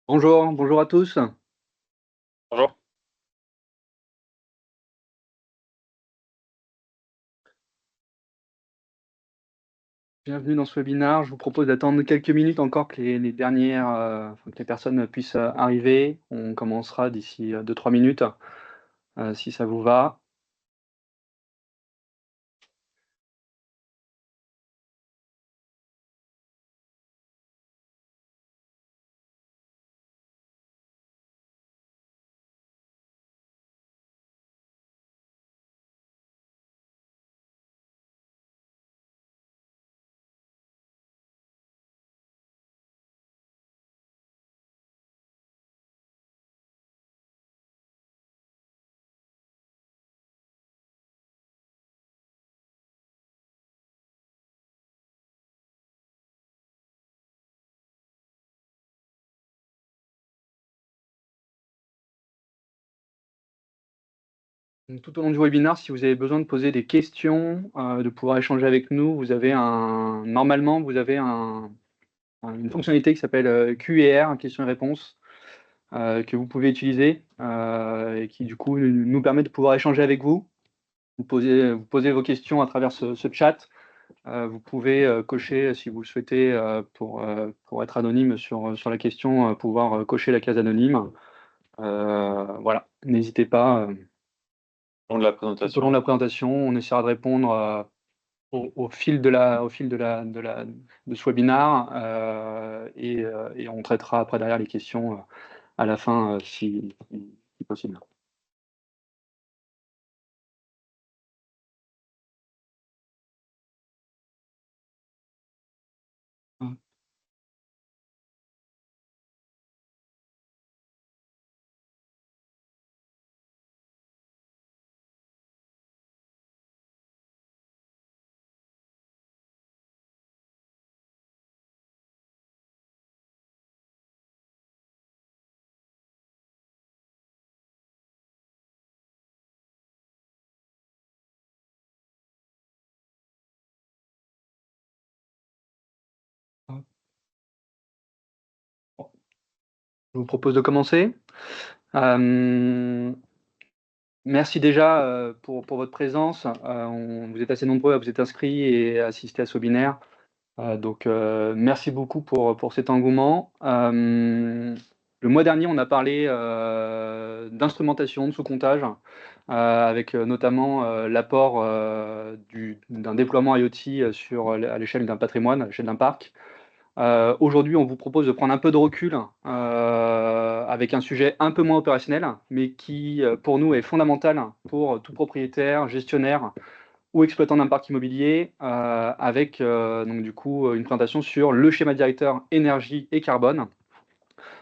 Bonjour, bonjour à tous. Bonjour. Bienvenue dans ce webinaire. Je vous propose d'attendre quelques minutes encore que que les personnes puissent arriver. On commencera d'ici 2-3 minutes, si ça vous va. Donc, tout au long du webinaire, si vous avez besoin de poser des questions, de pouvoir échanger avec nous, normalement, vous avez une fonctionnalité qui s'appelle Q&R, questions et réponses, que vous pouvez utiliser et qui du coup nous permet de pouvoir échanger avec vous. Vous posez vos questions à travers ce chat. Vous pouvez cocher, si vous le souhaitez, pour être anonyme sur la question, pouvoir cocher la case anonyme. Voilà, n'hésitez pas, Au long de la tout au long de présentation. la présentation, on essaiera de répondre au fil de ce webinaire, et on traitera après derrière les questions à la fin, si possible. Je vous propose de commencer. Merci déjà pour votre présence. Vous êtes assez nombreux à vous être inscrits et à assister à ce webinaire. Donc merci beaucoup pour cet engouement. Le mois dernier, on a parlé d'instrumentation, de sous-comptage, avec notamment l'apport d'un déploiement IoT à l'échelle d'un patrimoine, à l'échelle d'un parc. Aujourd'hui, on vous propose de prendre un peu de recul avec un sujet un peu moins opérationnel, mais qui, pour nous, est fondamental pour tout propriétaire, gestionnaire ou exploitant d'un parc immobilier, avec donc du coup une présentation sur le schéma directeur énergie et carbone.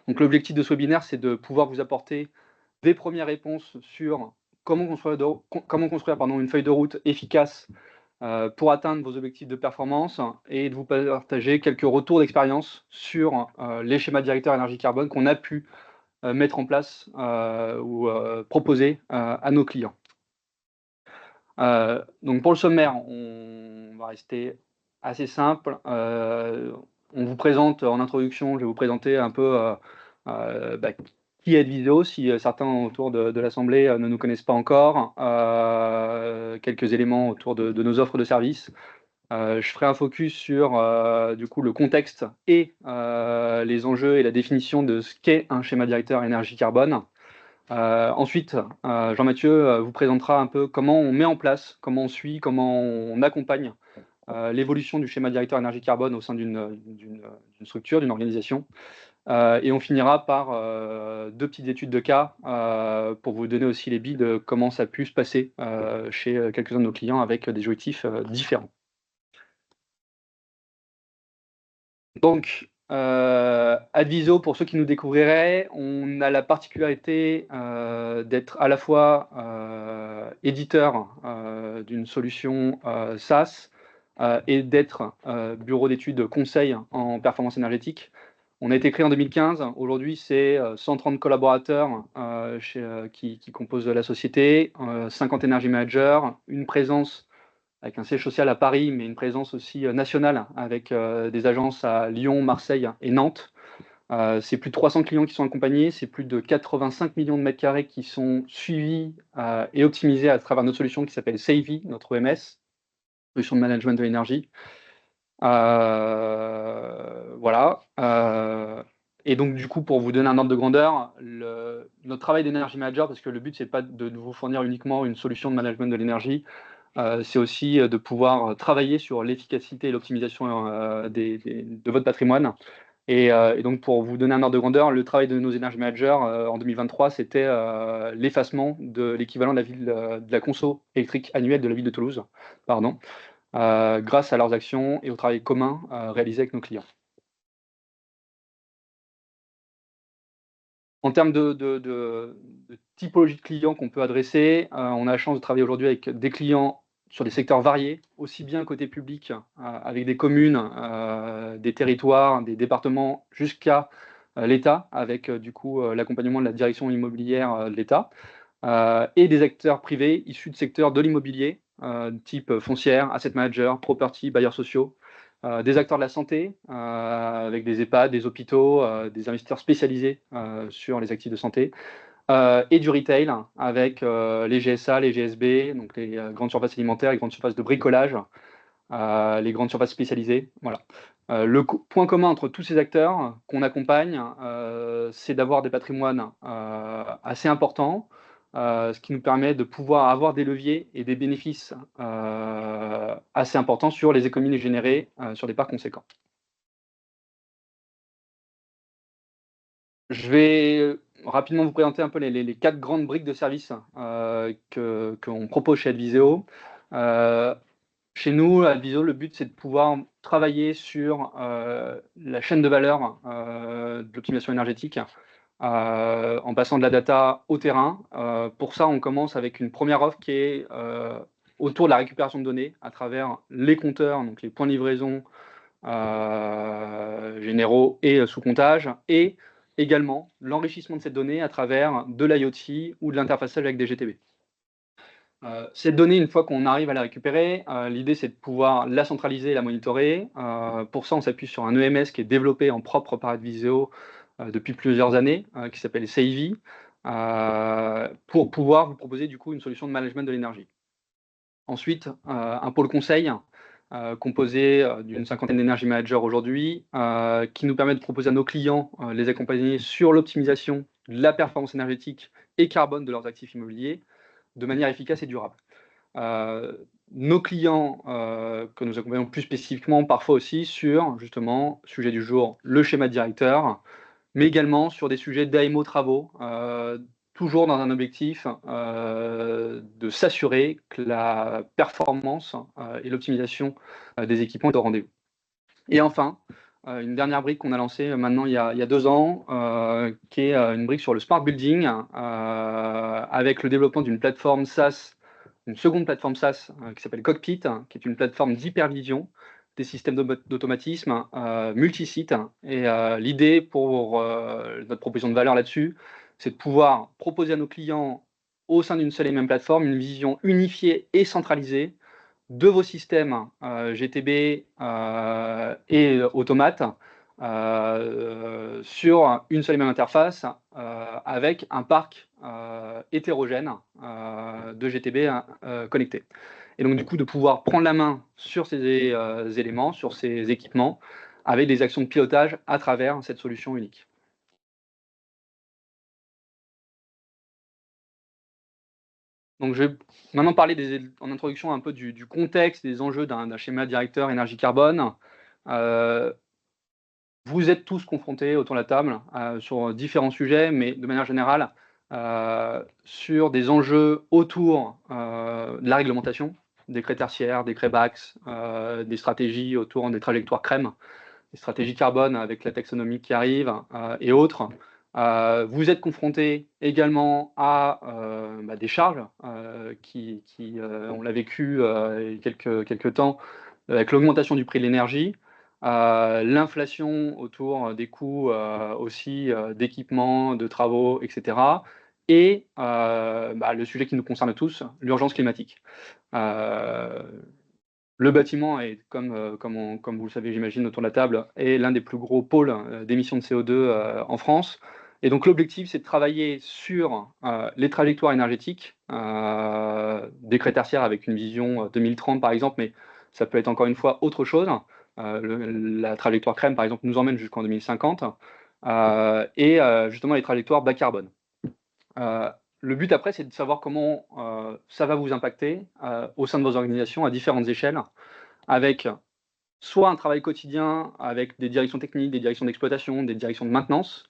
Donc l'objectif de ce webinaire, c'est de pouvoir vous apporter des premières réponses sur comment construire une feuille de route efficace pour atteindre vos objectifs de performance, et de vous partager quelques retours d'expérience sur les schémas directeurs énergie-carbone qu'on a pu mettre en place ou proposer à nos clients. Donc pour le sommaire, on va rester assez simple. On vous présente en introduction, je vais vous présenter un peu qui est Adviseo, si certains autour de l'assemblée ne nous connaissent pas encore. Quelques éléments autour de nos offres de services. Je ferai un focus sur du coup le contexte et les enjeux et la définition de ce qu'est un schéma directeur énergie-carbone. Ensuite, Jean-Mathieu vous présentera un peu comment on met en place, comment on suit, comment on accompagne l'évolution du schéma directeur énergie-carbone au sein d'une structure, d'une organisation. Et on finira par deux petites études de cas pour vous donner aussi les billes de comment ça a pu se passer chez quelques-uns de nos clients avec des objectifs différents. Donc, Adviso, pour ceux qui nous découvriraient, on a la particularité d'être à la fois éditeur d'une solution SaaS et d'être bureau d'études conseil en performance énergétique. On a été créé en 2015. Aujourd'hui, c'est 130 collaborateurs qui composent la société, 50 energy managers, une présence avec un siège social à Paris, mais une présence aussi nationale avec des agences à Lyon, Marseille et Nantes. C'est plus de 300 clients qui sont accompagnés, c'est plus de 85 millions de mètres carrés qui sont suivis et optimisés à travers notre solution qui s'appelle Savvy, notre OMS, solution de management de l'énergie. Voilà. Et donc, du coup, pour vous donner un ordre de grandeur, notre travail d'énergie manager, parce que le but, c'est pas de vous fournir uniquement une solution de management de l'énergie, c'est aussi de pouvoir travailler sur l'efficacité et l'optimisation de votre patrimoine. Et donc, pour vous donner un ordre de grandeur, le travail de nos énergie managers en 2023, c'était l'effacement de l'équivalent de la ville de la conso électrique annuelle de la ville de Toulouse, pardon, grâce à leurs actions et au travail commun réalisé avec nos clients. En termes de typologie de clients qu'on peut adresser, on a la chance de travailler aujourd'hui avec des clients sur des secteurs variés, aussi bien côté public, avec des communes, des territoires, des départements, jusqu'à l'État, avec du coup l'accompagnement de la direction immobilière de l'État, et des acteurs privés issus de secteurs de l'immobilier, type foncière, asset manager, property, bailleurs sociaux, des acteurs de la santé, avec des EHPAD, des hôpitaux, des investisseurs spécialisés sur les actifs de santé, et du retail, avec les GSA, les GSB, donc les grandes surfaces alimentaires, les grandes surfaces de bricolage, les grandes surfaces spécialisées. Voilà. Le point commun entre tous ces acteurs qu'on accompagne, c'est d'avoir des patrimoines assez importants, ce qui nous permet de pouvoir avoir des leviers et des bénéfices assez importants sur les économies générées sur des parts conséquents. Je vais rapidement vous présenter un peu les 4 grandes briques de services qu'on propose chez Adviseo. Chez nous, à Adviseo, le but, c'est de pouvoir travailler sur la chaîne de valeur de l'optimisation énergétique en passant de la data au terrain. Pour ça, on commence avec une première offre qui est autour de la récupération de données à travers les compteurs, donc les points de livraison généraux et sous comptage, et également l'enrichissement de cette donnée à travers de l'IoT ou de l'interfaçage avec des GTB. Cette donnée, une fois qu'on arrive à la récupérer, l'idée c'est de pouvoir la centraliser et la monitorer. Pour ça, on s'appuie sur un EMS qui est développé en propre par Adviseo depuis plusieurs années, qui s'appelle Savvy, pour pouvoir vous proposer du coup une solution de management de l'énergie. Ensuite, un pôle conseil composé d'une cinquantaine d'énergie managers aujourd'hui, qui nous permet de proposer à nos clients, les accompagner sur l'optimisation de la performance énergétique et carbone de leurs actifs immobiliers de manière efficace et durable. Nos clients que nous accompagnons plus spécifiquement, parfois aussi sur, justement, sujet du jour, le schéma directeur, mais également sur des sujets d'AMO travaux, toujours dans un objectif de s'assurer que la performance et l'optimisation des équipements est au rendez-vous. Et enfin, une dernière brique qu'on a lancée maintenant il y a 2 ans, qui est une brique sur le smart building, avec le développement d'une plateforme SaaS, une seconde plateforme SaaS qui s'appelle Cockpit, qui est une plateforme d'hypervision des systèmes d'automatisme multi-sites. Et l'idée pour notre proposition de valeur là-dessus, c'est de pouvoir proposer à nos clients, au sein d'une seule et même plateforme, une vision unifiée et centralisée de vos systèmes GTB et automates sur une seule et même interface avec un parc hétérogène de GTB connectés. Et donc du coup de pouvoir prendre la main sur ces éléments, sur ces équipements, avec des actions de pilotage à travers cette solution unique. Donc je vais maintenant parler en introduction un peu du contexte, des enjeux d'un schéma directeur énergie carbone. Vous êtes tous confrontés autour de la table sur différents sujets, mais de manière générale, sur des enjeux autour de la réglementation, décret tertiaire, décret BACS, des stratégies autour des trajectoires CREM, des stratégies carbone avec la taxonomie qui arrive et autres. Vous êtes confrontés également à des charges qui on l'a vécu il y a quelques temps avec l'augmentation du prix de l'énergie, l'inflation autour des coûts aussi d'équipements, de travaux, etc. Et le sujet qui nous concerne tous, l'urgence climatique. Le bâtiment est, comme vous le savez, j'imagine, autour de la table, est l'un des plus gros pôles d'émissions de CO2 en France. Et donc l'objectif, c'est de travailler sur les trajectoires énergétiques, décret tertiaire avec une vision 2030 par exemple, mais ça peut être encore une fois autre chose. La trajectoire CREM, par exemple, nous emmène jusqu'en 2050, et justement les trajectoires bas carbone. Le but après, c'est de savoir comment ça va vous impacter au sein de vos organisations à différentes échelles, avec soit un travail quotidien avec des directions techniques, des directions d'exploitation, des directions de maintenance,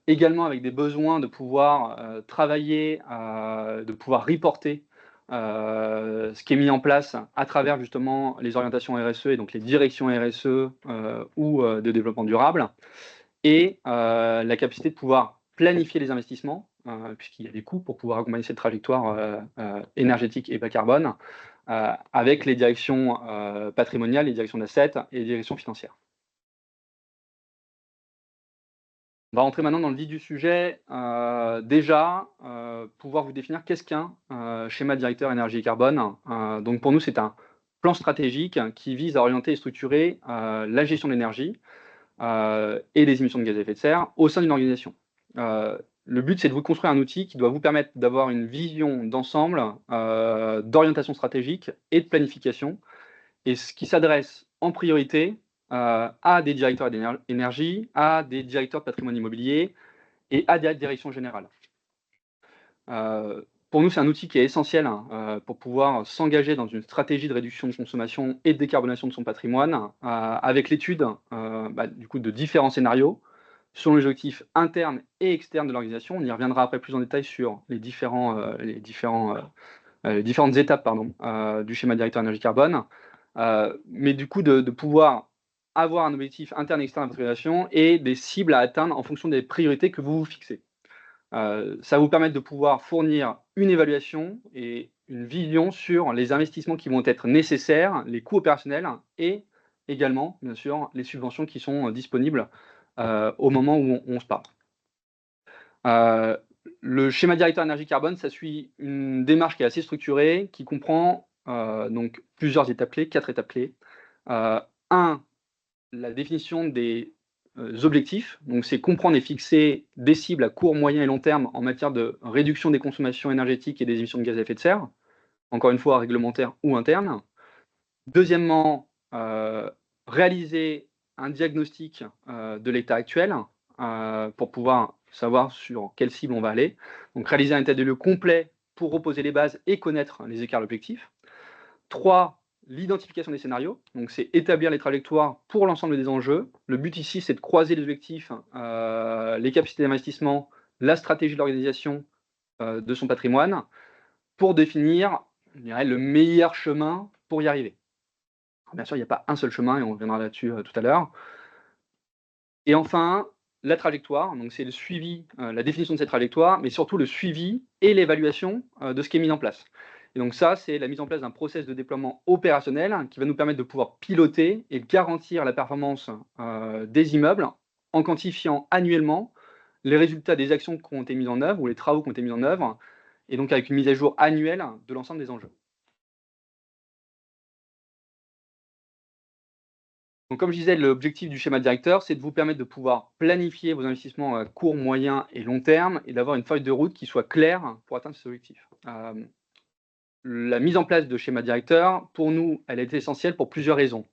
également avec des besoins de pouvoir travailler, de pouvoir reporter ce qui est mis en place à travers justement les orientations RSE et donc les directions RSE ou de développement durable, et la capacité de pouvoir planifier les investissements, puisqu'il y a des coûts pour pouvoir accompagner cette trajectoire énergétique et bas carbone, avec les directions patrimoniales, les directions d'assets et les directions financières. On va rentrer maintenant dans le vif du sujet. Déjà, pouvoir vous définir qu'est-ce qu'un schéma directeur énergie et carbone. Donc pour nous, c'est un plan stratégique qui vise à orienter et structurer la gestion de l'énergie et des émissions de gaz à effet de serre au sein d'une organisation. Le but, c'est de vous construire un outil qui doit vous permettre d'avoir une vision d'ensemble, d'orientation stratégique et de planification, et ce qui s'adresse en priorité à des directeurs d'énergie, à des directeurs de patrimoine immobilier et à des directions générales. Pour nous, c'est un outil qui est essentiel pour pouvoir s'engager dans une stratégie de réduction de consommation et de décarbonation de son patrimoine, avec l'étude du coup, de différents scénarios selon les objectifs internes et externes de l'organisation. On y reviendra après plus en détail sur les différentes étapes du schéma directeur énergie carbone, mais du coup de pouvoir avoir un objectif interne et externe à votre organisation et des cibles à atteindre en fonction des priorités que vous vous fixez. Ça va vous permettre de pouvoir fournir une évaluation et une vision sur les investissements qui vont être nécessaires, les coûts opérationnels et également, bien sûr, les subventions qui sont disponibles au moment où on se parle. Le schéma directeur énergie carbone, ça suit une démarche qui est assez structurée, qui comprend donc plusieurs étapes clés, 4 étapes clés. 1, la définition des objectifs, donc c'est comprendre et fixer des cibles à court, moyen et long terme en matière de réduction des consommations énergétiques et des émissions de gaz à effet de serre, encore une fois réglementaire ou interne. Deuxièmement, réaliser un diagnostic de l'état actuel pour pouvoir savoir sur quelle cible on va aller. Donc réaliser un état des lieux complet pour reposer les bases et connaître les écarts d'objectifs. 3, l'identification des scénarios, donc c'est établir les trajectoires pour l'ensemble des enjeux. Le but ici, c'est de croiser les objectifs, les capacités d'investissement, la stratégie de l'organisation de son patrimoine, pour définir, je dirais, le meilleur chemin pour y arriver. Alors, bien sûr, il n'y a pas un seul chemin et on reviendra là-dessus tout à l'heure. Et enfin, la trajectoire, donc c'est le suivi, la définition de cette trajectoire, mais surtout le suivi et l'évaluation de ce qui est mis en place. Et donc ça, c'est la mise en place d'un process de déploiement opérationnel qui va nous permettre de pouvoir piloter et garantir la performance des immeubles en quantifiant annuellement les résultats des actions qui ont été mises en œuvre ou les travaux qui ont été mis en œuvre, et donc avec une mise à jour annuelle de l'ensemble des enjeux. Donc, comme je disais, l'objectif du schéma directeur, c'est de vous permettre de pouvoir planifier vos investissements à court, moyen et long terme et d'avoir une feuille de route qui soit claire pour atteindre ces objectifs. La mise en place de schéma directeur, pour nous, elle est essentielle pour plusieurs raisons.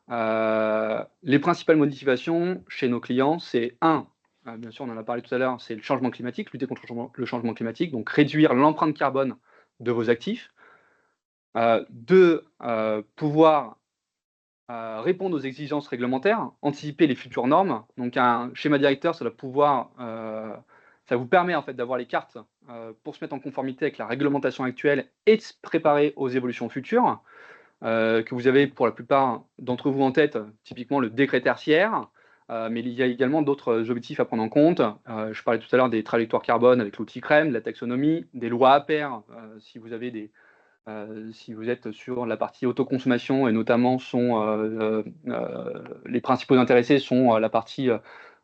Les principales motivations chez nos clients, c'est 1, bien sûr, on en a parlé tout à l'heure, c'est le changement climatique, lutter contre le changement climatique, donc réduire l'empreinte carbone de vos actifs. 2, pouvoir répondre aux exigences réglementaires, anticiper les futures normes. Donc un schéma directeur, ça vous permet en fait d'avoir les cartes pour se mettre en conformité avec la réglementation actuelle et de se préparer aux évolutions futures, que vous avez pour la plupart d'entre vous en tête, typiquement le décret tertiaire, mais il y a également d'autres objectifs à prendre en compte. Je parlais tout à l'heure des trajectoires carbone avec l'outil CREM, de la taxonomie, des lois APER, si vous avez si vous êtes sur la partie autoconsommation, et notamment les principaux intéressés sont la partie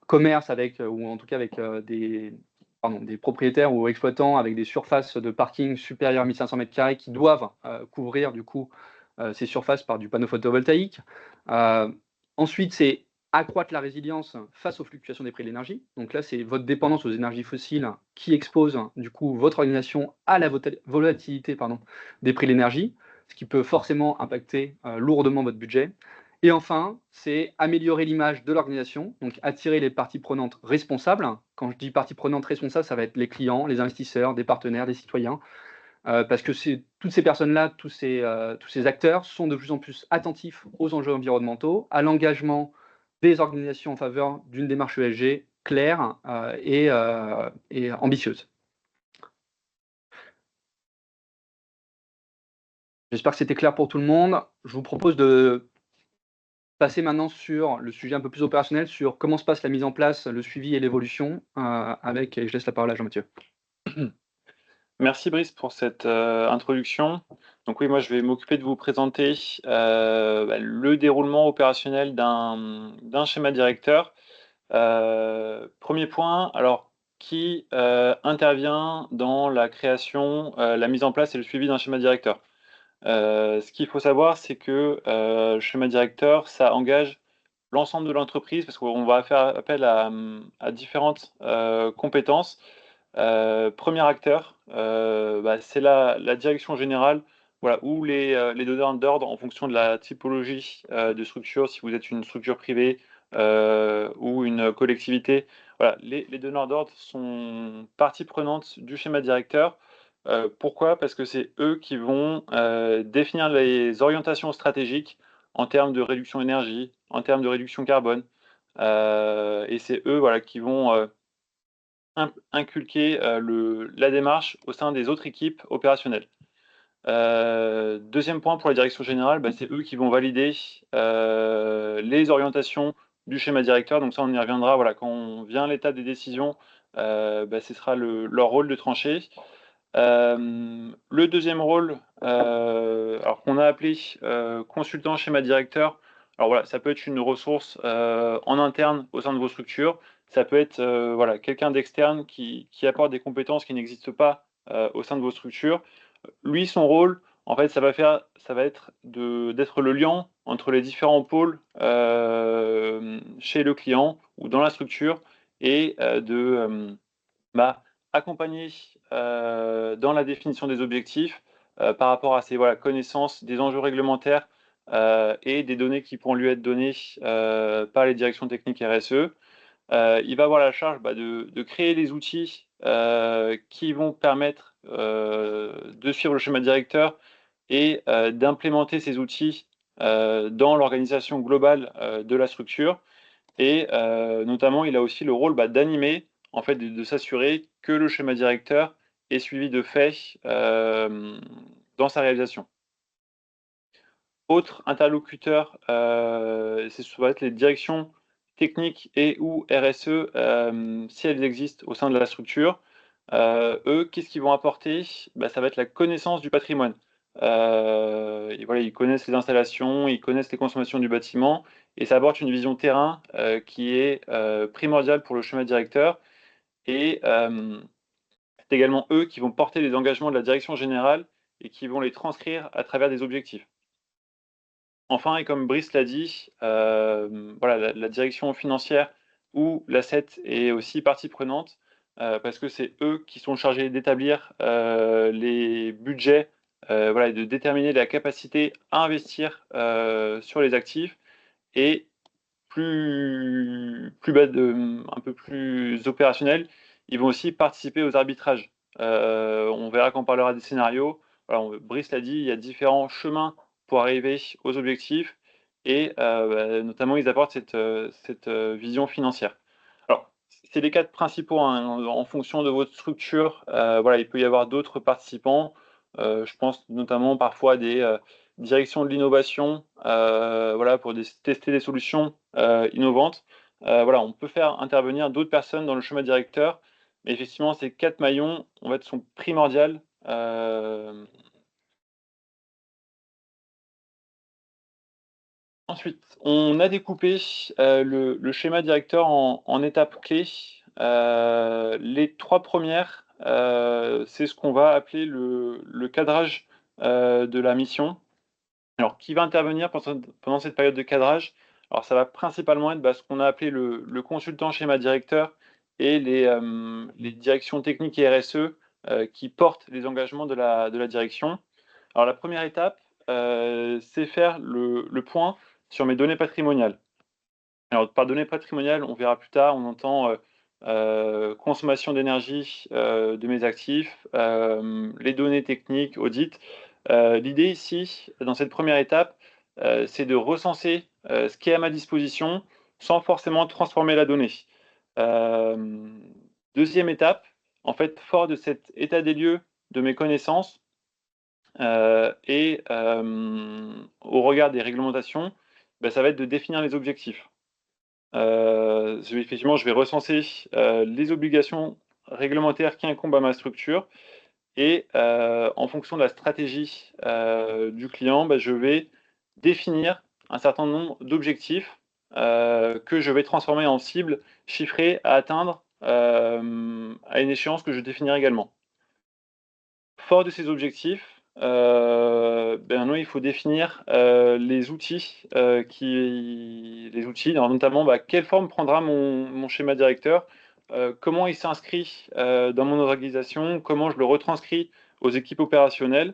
commerce avec, ou en tout cas avec des propriétaires ou exploitants avec des surfaces de parking supérieures à 1500 m² qui doivent couvrir du coup ces surfaces par du panneau photovoltaïque. Ensuite, c'est accroître la résilience face aux fluctuations des prix de l'énergie. Donc là, c'est votre dépendance aux énergies fossiles qui expose du coup votre organisation à la volatilité des prix de l'énergie, ce qui peut forcément impacter lourdement votre budget. Et enfin, c'est améliorer l'image de l'organisation, donc attirer les parties prenantes responsables. Quand je dis parties prenantes responsables, ça va être les clients, les investisseurs, des partenaires, des citoyens, parce que toutes ces personnes-là, tous ces acteurs sont de plus en plus attentifs aux enjeux environnementaux, à l'engagement des organisations en faveur d'une démarche ESG claire et ambitieuse. J'espère que c'était clair pour tout le monde. Je vous propose de passer maintenant sur le sujet un peu plus opérationnel, sur comment se passe la mise en place, le suivi et l'évolution, et je laisse la parole à Jean-Mathieu. Merci Brice pour cette introduction. Donc oui, moi je vais m'occuper de vous présenter le déroulement opérationnel d'un schéma directeur. Premier point, alors qui intervient dans la création, la mise en place et le suivi d'un schéma directeur? Ce qu'il faut savoir, c'est que le schéma directeur, ça engage l'ensemble de l'entreprise parce qu'on va faire appel à différentes compétences. Premier acteur, c'est la direction générale, voilà, ou les donneurs d'ordre en fonction de la typologie de structure, si vous êtes une structure privée ou une collectivité. Voilà, les donneurs d'ordre sont partie prenante du schéma directeur. Pourquoi? Parce que c'est eux qui vont définir les orientations stratégiques en termes de réduction énergie, en termes de réduction carbone. Et c'est eux, voilà, qui vont inculquer la démarche au sein des autres équipes opérationnelles. Deuxième point pour la direction générale, c'est eux qui vont valider les orientations du schéma directeur. Donc ça, on y reviendra, voilà, quand on vient à l'étape des décisions, ce sera leur rôle de trancher. Le deuxième rôle, alors qu'on a appelé consultant schéma directeur, alors voilà, ça peut être une ressource en interne au sein de vos structures, ça peut être voilà, quelqu'un d'externe qui apporte des compétences qui n'existent pas au sein de vos structures. Lui, son rôle, en fait, ça va être d'être le lien entre les différents pôles chez le client ou dans la structure et accompagner dans la définition des objectifs par rapport à ces connaissances des enjeux réglementaires et des données qui pourront lui être données par les directions techniques RSE. Il va avoir la charge de créer les outils qui vont permettre de suivre le schéma directeur et d'implémenter ces outils dans l'organisation globale de la structure. Et notamment, il a aussi le rôle d'animer, en fait, de s'assurer que le schéma directeur est suivi de fait dans sa réalisation. Autre interlocuteur, ça va être les directions techniques et ou RSE, si elles existent au sein de la structure. Eux, qu'est-ce qu'ils vont apporter? Ça va être la connaissance du patrimoine. Et voilà, ils connaissent les installations, ils connaissent les consommations du bâtiment et ça apporte une vision terrain, qui est, primordiale pour le schéma directeur et c'est également eux qui vont porter les engagements de la direction générale et qui vont les transcrire à travers des objectifs. Enfin et comme Brice l'a dit, voilà, la direction financière ou l'asset est aussi partie prenante, parce que c'est eux qui sont chargés d'établir, les budgets, voilà et de déterminer la capacité à investir, sur les actifs et un peu plus opérationnel, ils vont aussi participer aux arbitrages. On verra quand on parlera des scénarios. Voilà, Brice l'a dit, il y a différents chemins pour arriver aux objectifs et notamment ils apportent cette vision financière. Alors, c'est les 4 principaux, hein, en fonction de votre structure, voilà, il peut y avoir d'autres participants. Je pense notamment parfois à des directions de l'innovation, voilà, pour tester des solutions innovantes. Voilà, on peut faire intervenir d'autres personnes dans le schéma directeur, mais effectivement, ces 4 maillons, en fait, sont primordiales. Ensuite, on a découpé le schéma directeur en étapes clés. Les 3 premières, c'est ce qu'on va appeler le cadrage de la mission. Alors, qui va intervenir pendant cette période de cadrage? Alors, ça va principalement être ce qu'on a appelé le consultant schéma directeur et les directions techniques et RSE qui portent les engagements de la direction. Alors, la première étape, c'est faire le point sur mes données patrimoniales. Alors, par données patrimoniales, on verra plus tard, on entend consommation d'énergie de mes actifs, les données techniques, audit. L'idée ici, dans cette première étape, c'est de recenser ce qui est à ma disposition sans forcément transformer la donnée. Hem, Deuxième étape, en fait, fort de cet état des lieux de mes connaissances et au regard des réglementations, ça va être de définir les objectifs. Je vais recenser les obligations réglementaires qui incombent à ma structure et en fonction de la stratégie du client, je vais définir un certain nombre d'objectifs que je vais transformer en cibles chiffrées à atteindre à une échéance que je définirai également. Fort de ces objectifs, maintenant il faut définir les outils, alors notamment, quelle forme prendra mon schéma directeur, comment il s'inscrit dans mon organisation, comment je le retranscris aux équipes opérationnelles.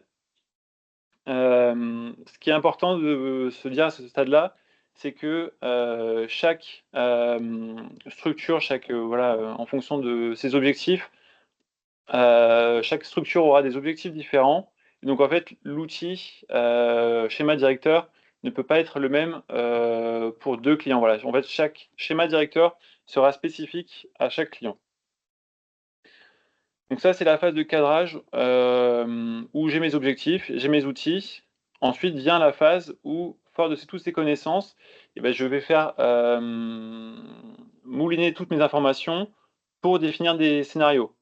Ce qui est important de se dire à ce stade-là, c'est que chaque structure, en fonction de ses objectifs, chaque structure aura des objectifs différents. Et donc en fait, l'outil, schéma directeur ne peut pas être le même, pour 2 clients. Voilà, en fait, chaque schéma directeur sera spécifique à chaque client. Donc ça, c'est la phase de cadrage, où j'ai mes objectifs, j'ai mes outils. Ensuite vient la phase où, fort de toutes ces connaissances, je vais faire, mouliner toutes mes informations pour définir des scénarios,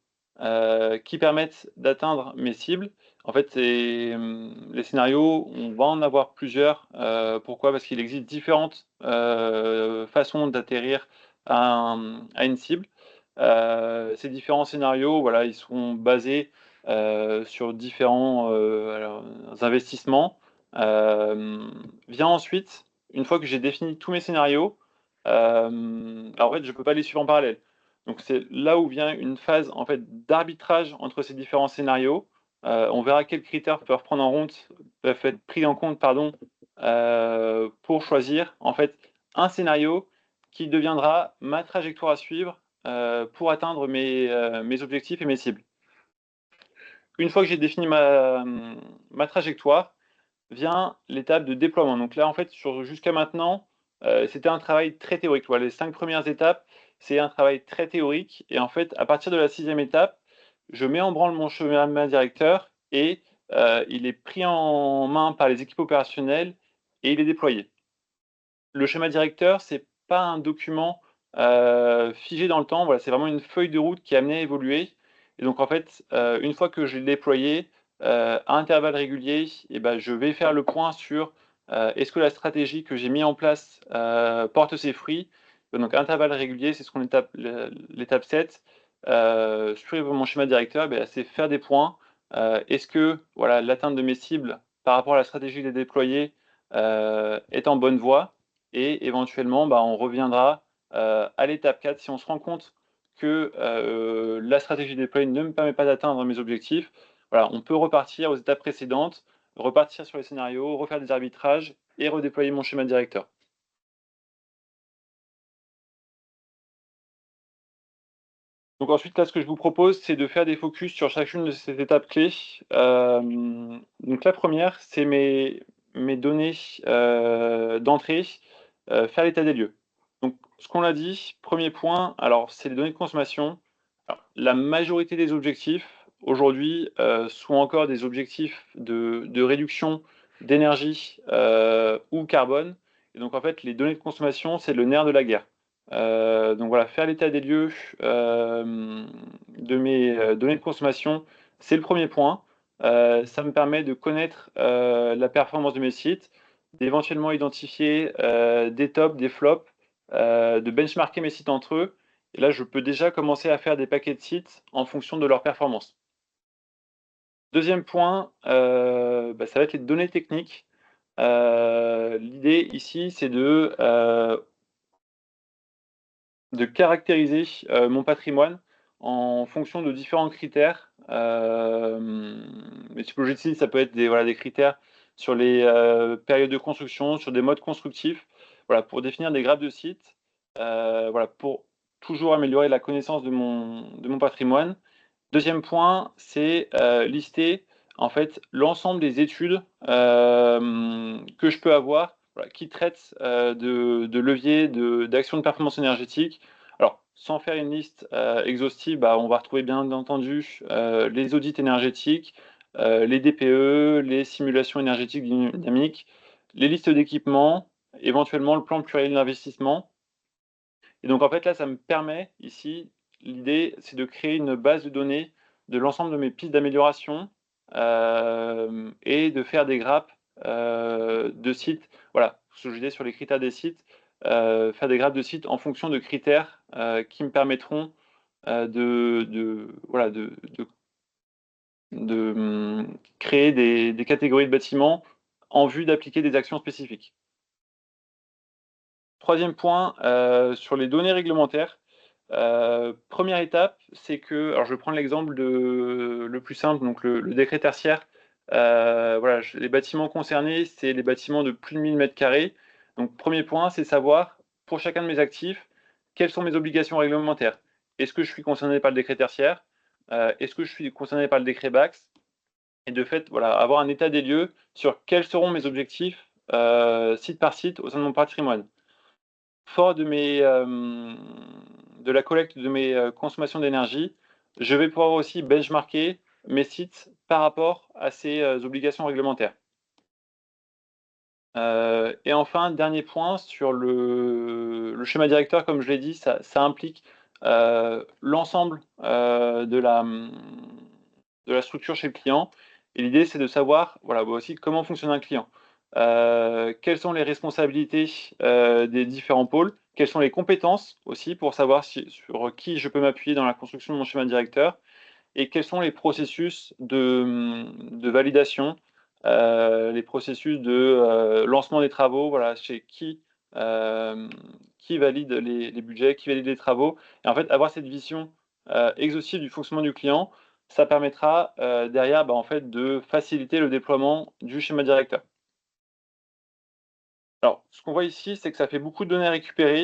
qui permettent d'atteindre mes cibles. En fait, les scénarios, on va en avoir plusieurs. Pourquoi? Parce qu'il existe différentes, façons d'atterrir à une cible. Ces différents scénarios, voilà, ils sont basés, sur différents, investissements. Vient ensuite, une fois que j'ai défini tous mes scénarios, alors en fait, je peux pas les suivre en parallèle. Donc c'est là où vient une phase, en fait, d'arbitrage entre ces différents scénarios. On verra quels critères peuvent être pris en compte, pardon, pour choisir, en fait, un scénario qui deviendra ma trajectoire à suivre pour atteindre mes objectifs et mes cibles. Une fois que j'ai défini ma trajectoire, vient l'étape de déploiement. Donc là, en fait, jusqu'à maintenant, c'était un travail très théorique. Voilà, les 5 premières étapes, c'est un travail très théorique et en fait, à partir de la 6e étape, je mets en branle mon schéma directeur et il est pris en main par les équipes opérationnelles et il est déployé. Le schéma directeur, c'est pas un document, figé dans le temps, voilà, c'est vraiment une feuille de route qui est amenée à évoluer et donc en fait, une fois que je l'ai déployé, à intervalles réguliers je vais faire le point sur, est-ce que la stratégie que j'ai mis en place, porte ses fruits? Donc à intervalles réguliers, c'est ce qu'on étape l'étape 7, suivre mon schéma directeur, c'est faire des points. Est-ce que, voilà, l'atteinte de mes cibles par rapport à la stratégie que j'ai déployée, est en bonne voie? Et éventuellement, on reviendra, à l'étape 4 si on se rend compte que, la stratégie déployée ne me permet pas d'atteindre mes objectifs. Voilà, on peut repartir aux étapes précédentes, repartir sur les scénarios, refaire des arbitrages et redéployer mon schéma directeur. Donc ensuite, là, ce que je vous propose, c'est de faire des focus sur chacune de ces étapes clés. Donc la première, c'est mes données, d'entrée, faire l'état des lieux. Donc ce qu'on a dit, premier point, alors c'est les données de consommation. Alors la majorité des objectifs aujourd'hui, sont encore des objectifs de réduction d'énergie, ou carbone et donc en fait, les données de consommation, c'est le nerf de la guerre. Donc voilà, faire l'état des lieux, de mes, données de consommation, c'est le premier point. Ça me permet de connaître, la performance de mes sites, d'éventuellement identifier, des tops, des flops, de benchmarker mes sites entre eux et là, je peux déjà commencer à faire des paquets de sites en fonction de leur performance. Deuxième point, ça va être les données techniques. L'idée ici, c'est de caractériser mon patrimoine en fonction de différents critères. Les typologies de sites, ça peut être des critères sur les périodes de construction, sur des modes constructifs, voilà, pour définir des graphes de sites, voilà, pour toujours améliorer la connaissance de mon patrimoine. Deuxième point, c'est lister en fait l'ensemble des études que je peux avoir, voilà, qui traitent de leviers, d'actions de performance énergétique. Alors, sans faire une liste exhaustive, on va retrouver bien entendu les audits énergétiques, les DPE, les simulations énergétiques dynamiques, les listes d'équipements, éventuellement le plan pluriannuel d'investissement. Et donc en fait là, ça me permet ici, l'idée c'est de créer une base de données de l'ensemble de mes pistes d'amélioration et de faire des grappes de sites. Voilà, ce que je disais sur les critères des sites, faire des grappes de sites en fonction de critères qui me permettront voilà, créer des catégories de bâtiments en vue d'appliquer des actions spécifiques. Troisième point, sur les données réglementaires. Première étape, c'est que alors je vais prendre l'exemple le plus simple, donc le décret tertiaire. Voilà, les bâtiments concernés, c'est les bâtiments de plus de 1000 m². Donc premier point, c'est savoir, pour chacun de mes actifs, quelles sont mes obligations réglementaires. Est-ce que je suis concerné par le décret tertiaire? Est-ce que je suis concerné par le décret BACS? Et de fait, voilà, avoir un état des lieux sur quels seront mes objectifs, site par site, au sein de mon patrimoine. Fort de la collecte de mes consommations d'énergie, je vais pouvoir aussi benchmarker mes sites par rapport à ces obligations réglementaires. Et enfin, dernier point sur le schéma directeur, comme je l'ai dit, ça implique l'ensemble de la structure chez le client. Et l'idée, c'est de savoir, voilà, aussi comment fonctionne un client. Quelles sont les responsabilités des différents pôles? Quelles sont les compétences aussi pour savoir sur qui je peux m'appuyer dans la construction de mon schéma directeur? Et quels sont les processus de validation, les processus de lancement des travaux, voilà, chez qui valide les budgets, qui valide les travaux? Et en fait, avoir cette vision exhaustive du fonctionnement du client, ça permettra derrière, en fait, de faciliter le déploiement du schéma directeur. Alors, ce qu'on voit ici, c'est que ça fait beaucoup de données à récupérer,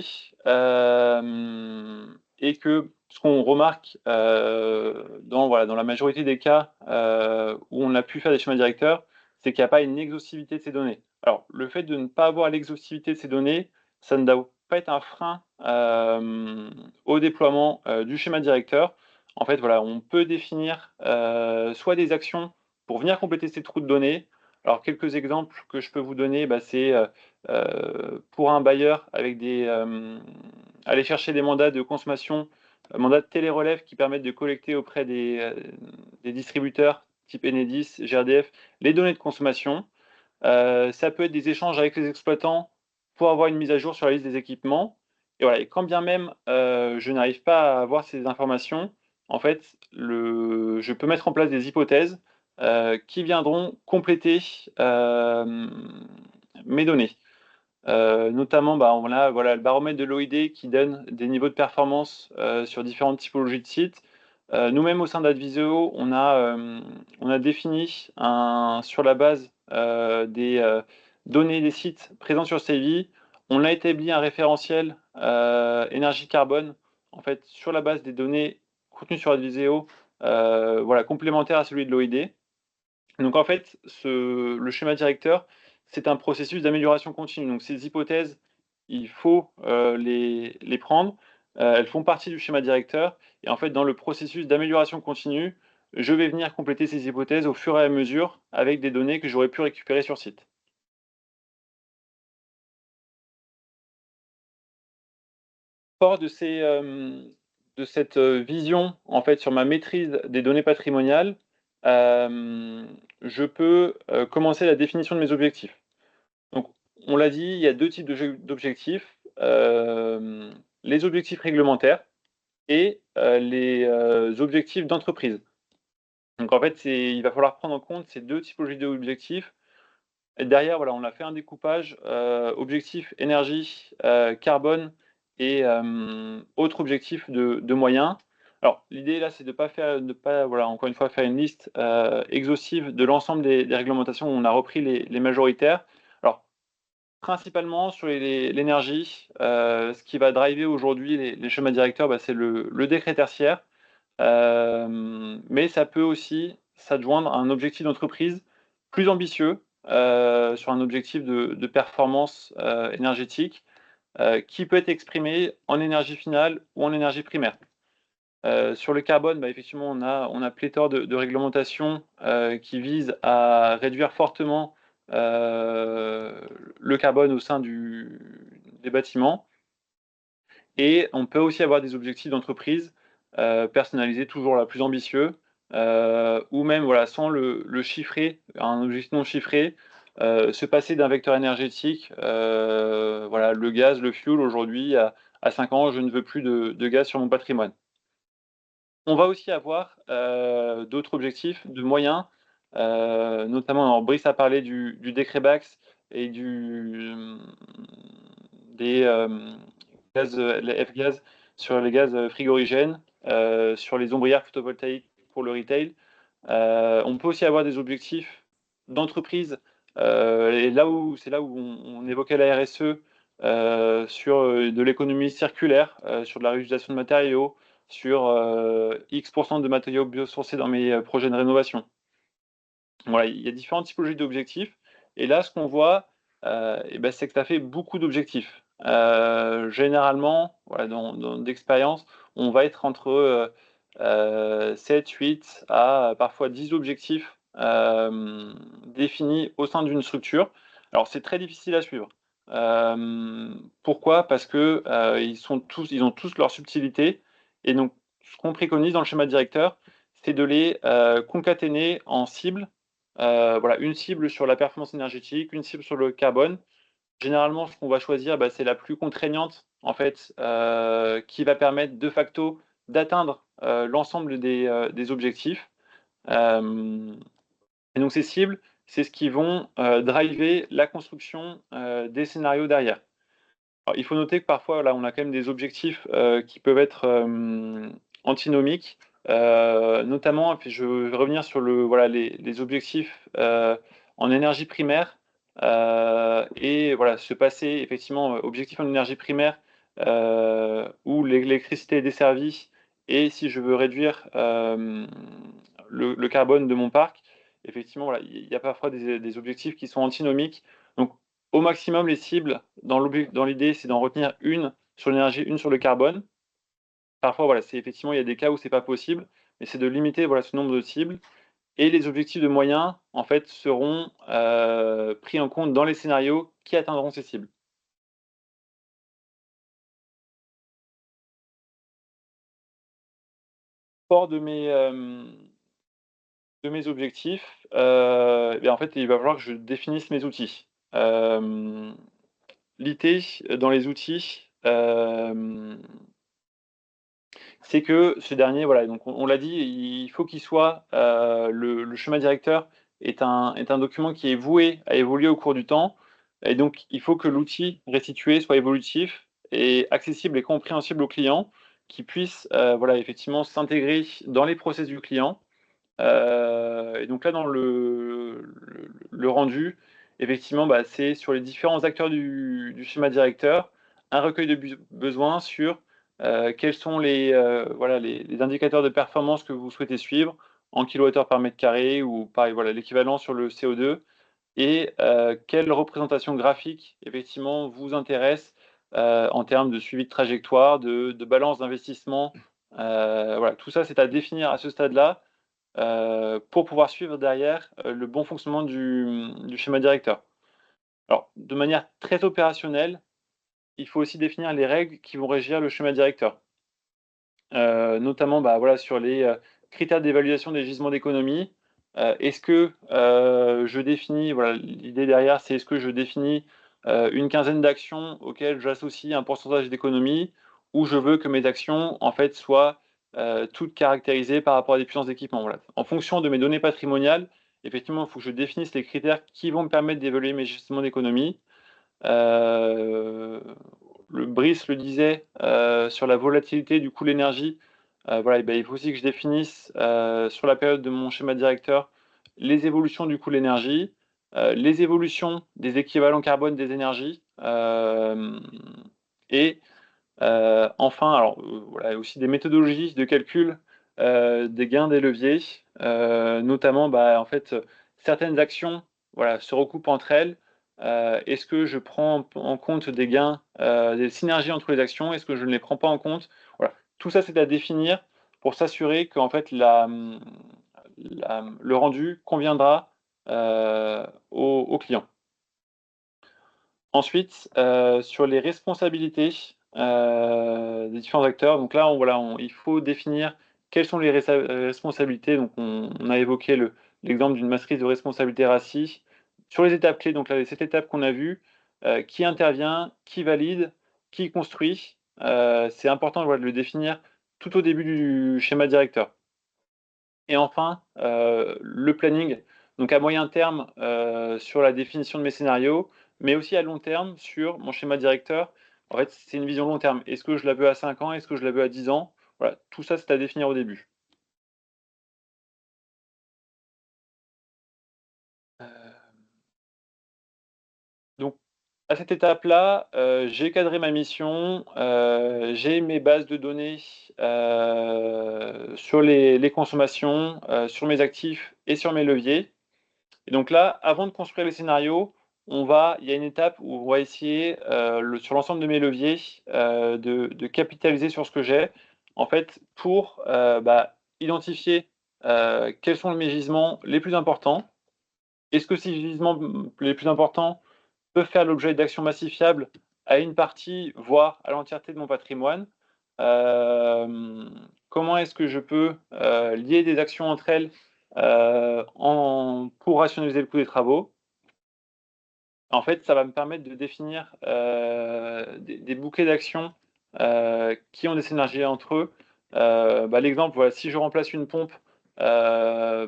et que ce qu'on remarque, dans la majorité des cas, où on a pu faire des schémas directeurs, c'est qu'il n'y a pas une exhaustivité de ces données. Alors, le fait de ne pas avoir l'exhaustivité de ces données, ça ne doit pas être un frein, au déploiement, du schéma directeur. En fait, voilà, on peut définir, soit des actions pour venir compléter ces trous de données. Alors, quelques exemples que je peux vous donner, c'est, pour un bailleur avec aller chercher des mandats de consommation, mandats de télérelève qui permettent de collecter auprès des distributeurs type Enedis, GRDF, les données de consommation. Ça peut être des échanges avec les exploitants pour avoir une mise à jour sur la liste des équipements. Et voilà, et quand bien même je n'arrive pas à avoir ces informations, en fait, je peux mettre en place des hypothèses qui viendront compléter mes données. Notamment, on a voilà, le baromètre de l'OID qui donne des niveaux de performance sur différentes typologies de sites. Nous-mêmes, au sein d'Adviseo, on a défini sur la base des données des sites présents sur CEVI, on a établi un référentiel énergie carbone, en fait, sur la base des données contenues sur Adviseo, voilà, complémentaire à celui de l'OID. Donc en fait, le schéma directeur, c'est un processus d'amélioration continue. Donc ces hypothèses, il faut les prendre. Elles font partie du schéma directeur. Et en fait, dans le processus d'amélioration continue, je vais venir compléter ces hypothèses au fur et à mesure avec des données que j'aurais pu récupérer sur site. Fort de cette vision, en fait, sur ma maîtrise des données patrimoniales, je peux commencer la définition de mes objectifs. Donc, on l'a dit, il y a 2 types d'objectifs, les objectifs réglementaires et les objectifs d'entreprise. Donc en fait, il va falloir prendre en compte ces 2 typologies d'objectifs Et derrière, voilà, on a fait un découpage, objectif énergie, carbone et autres objectifs de moyens. Alors l'idée là, c'est de pas, voilà, encore une fois, faire une liste, exhaustive de l'ensemble des réglementations où on a repris les majoritaires. Alors principalement sur l'énergie, ce qui va driver aujourd'hui les schémas directeurs, bah, c'est le décret tertiaire. Mais ça peut aussi s'adjoindre à un objectif d'entreprise plus ambitieux, sur un objectif de performance, énergétique, qui peut être exprimé en énergie finale ou en énergie primaire. Sur le carbone, bah, effectivement, on a pléthore de réglementations, qui visent à réduire fortement, le carbone au sein des bâtiments. Et on peut aussi avoir des objectifs d'entreprise, personnalisés, toujours là, plus ambitieux, ou même, voilà, sans le chiffrer, un objectif non chiffré, se passer d'un vecteur énergétique, voilà, le gaz, le fioul, aujourd'hui, à 5 ans, je ne veux plus de gaz sur mon patrimoine. On va aussi avoir, d'autres objectifs de moyens, notamment, alors Brice a parlé du décret Bax et des, gaz, les F-gaz sur les gaz, frigorigènes, sur les ombrières photovoltaïques pour le retail. On peut aussi avoir des objectifs d'entreprise, et c'est là où on évoquait la RSE, sur, de l'économie circulaire, sur de la réutilisation de matériaux, sur, X de matériaux biosourcés dans mes, projets de rénovation. Voilà, il y a différentes typologies d'objectifs et là, ce qu'on voit, et bah, c'est que ça fait beaucoup d'objectifs. Généralement, voilà, d'expérience, on va être entre, 7, 8 à parfois 10 objectifs, définis au sein d'une structure. Alors c'est très difficile à suivre. Pourquoi? Parce que, ils ont tous leur subtilité et donc ce qu'on préconise dans le schéma directeur, c'est de les, concaténer en cibles. Voilà, une cible sur la performance énergétique, une cible sur le carbone. Généralement, ce qu'on va choisir, bah, c'est la plus contraignante, en fait, qui va permettre de facto d'atteindre, l'ensemble des objectifs. Hem et donc ces cibles, c'est ce qui vont, driver la construction, des scénarios derrière. Alors, il faut noter que parfois, là, on a quand même des objectifs, qui peuvent être, antinomiques, notamment, et puis je vais revenir sur voilà, les objectifs, en énergie primaire, et voilà, se passer effectivement, objectif en énergie primaire, où l'électricité est desservie et si je veux réduire, le carbone de mon parc, effectivement, voilà, il y a parfois des objectifs qui sont antinomiques. Donc au maximum, les cibles, dans l'idée, c'est d'en retenir une sur l'énergie, une sur le carbone. Parfois, voilà, c'est effectivement, il y a des cas où c'est pas possible, mais c'est de limiter, voilà, ce nombre de cibles et les objectifs de moyens, en fait, seront, pris en compte dans les scénarios qui atteindront ces cibles. Hors de mes objectifs, et bien, en fait, il va falloir que je définisse mes outils. L'idée, dans les outils, c'est que ce dernier, voilà, donc on l'a dit, il faut qu'il soit, le schéma directeur est un document qui est voué à évoluer au cours du temps et donc il faut que l'outil restitué soit évolutif et accessible et compréhensible au client, qui puisse, voilà, effectivement s'intégrer dans les process du client. Et donc là, dans le rendu, effectivement, bah, c'est sur les différents acteurs du schéma directeur, un recueil de besoins sur, quels sont voilà, les indicateurs de performance que vous souhaitez suivre en kilowattheure par mètre carré ou pareil, voilà, l'équivalent sur le CO2 et quelle représentation graphique, effectivement, vous intéresse, en termes de suivi de trajectoire, de balance d'investissement. Voilà, tout ça, c'est à définir à ce stade-là, pour pouvoir suivre derrière, le bon fonctionnement du schéma directeur. Alors, de manière très opérationnelle, il faut aussi définir les règles qui vont régir le schéma directeur. Notamment, bah, voilà, sur les, critères d'évaluation des gisements d'économie. Est-ce que, je définis, voilà, l'idée derrière, c'est est-ce que je définis, une quinzaine d'actions auxquelles j'associe un pourcentage d'économie ou je veux que mes actions, en fait, soient, toutes caractérisées par rapport à des puissances d'équipement? Voilà. En fonction de mes données patrimoniales, effectivement, il faut que je définisse les critères qui vont me permettre d'évaluer mes gisements d'économie. Le Brice le disait, sur la volatilité du coût de l'énergie, voilà, et ben, il faut aussi que je définisse, sur la période de mon schéma directeur, les évolutions du coût de l'énergie, les évolutions des équivalents carbone des énergies, et enfin, alors, voilà, aussi des méthodologies de calcul, des gains des leviers, notamment, bah, en fait, certaines actions, voilà, se recoupent entre elles. Est-ce que je prends en compte des gains, des synergies entre les actions? Est-ce que je ne les prends pas en compte? Voilà, tout ça, c'est à définir pour s'assurer qu'en fait le rendu conviendra, au client. Ensuite, sur les responsabilités, des différents acteurs, donc là, voilà, il faut définir quelles sont les responsabilités. Donc on a évoqué l'exemple d'une matrice de responsabilité RACI. Sur les étapes clés, donc là, les 7 étapes qu'on a vues, qui intervient, qui valide, qui construit, c'est important, voilà, de le définir tout au début du schéma directeur. Et enfin, le planning, donc à moyen terme, sur la définition de mes scénarios, mais aussi à long terme sur mon schéma directeur. En fait, c'est une vision long terme. Est-ce que je la veux à 5 ans? Est-ce que je la veux à 10 ans? Voilà, tout ça, c'est à définir au début. Heu, donc à cette étape-là, j'ai cadré ma mission, j'ai mes bases de données, sur les consommations, sur mes actifs et sur mes leviers. Et donc là, avant de construire les scénarios, il y a une étape où on va essayer, sur l'ensemble de mes leviers, de capitaliser sur ce que j'ai, en fait, pour, bah, identifier, quels sont mes gisements les plus importants. Est-ce que ces gisements, les plus importants peuvent faire l'objet d'actions massifiables à une partie, voire à l'entièreté de mon patrimoine? Comment est-ce que je peux, lier des actions entre elles, pour rationaliser le coût des travaux? En fait, ça va me permettre de définir, des bouquets d'actions, qui ont des synergies entre eux. Bah, l'exemple, voilà, si je remplace une pompe,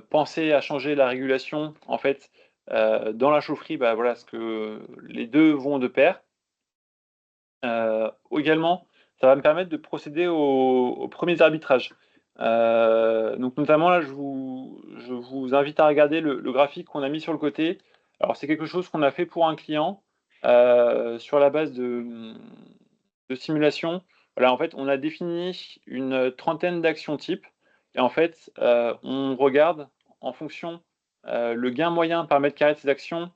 penser à changer la régulation, en fait, dans la chaufferie, bah, voilà, ce que les 2 vont de pair. Également, ça va me permettre de procéder aux premiers arbitrages. Donc notamment là, je vous invite à regarder le graphique qu'on a mis sur le côté. Alors c'est quelque chose qu'on a fait pour un client, sur la base de simulation. Voilà, en fait, on a défini une trentaine d'actions types et en fait, on regarde en fonction, le gain moyen par mètre carré de ces actions,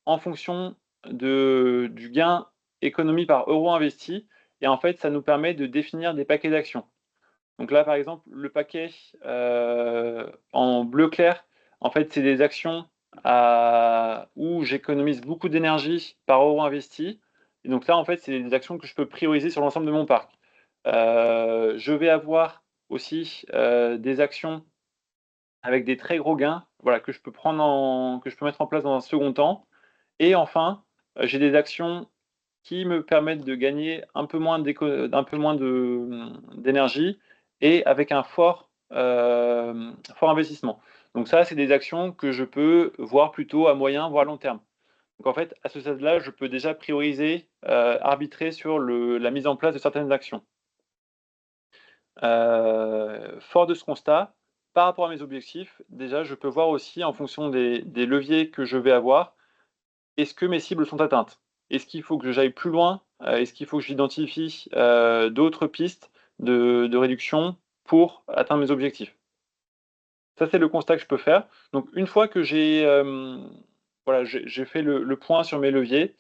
en fonction du gain économie par euro investi et en fait, ça nous permet de définir des paquets d'actions. Donc là, par exemple, le paquet, en bleu clair, en fait, c'est des actions où j'économise beaucoup d'énergie par euro investi et donc là, en fait, c'est des actions que je peux prioriser sur l'ensemble de mon parc. Je vais avoir aussi, des actions avec des très gros gains, voilà, que je peux mettre en place dans un second temps et enfin, j'ai des actions qui me permettent de gagner un peu moins d'énergie et avec un fort investissement. Donc ça, c'est des actions que je peux voir plutôt à moyen, voire long terme. Donc en fait, à ce stade-là, je peux déjà prioriser, arbitrer sur la mise en place de certaines actions. Fort de ce constat, par rapport à mes objectifs, déjà, je peux voir aussi en fonction des leviers que je vais avoir, est-ce que mes cibles sont atteintes? Est-ce qu'il faut que j'aille plus loin? Est-ce qu'il faut que j'identifie, d'autres pistes de réduction pour atteindre mes objectifs? Ça, c'est le constat que je peux faire. Donc une fois que voilà, j'ai fait le point sur mes leviers,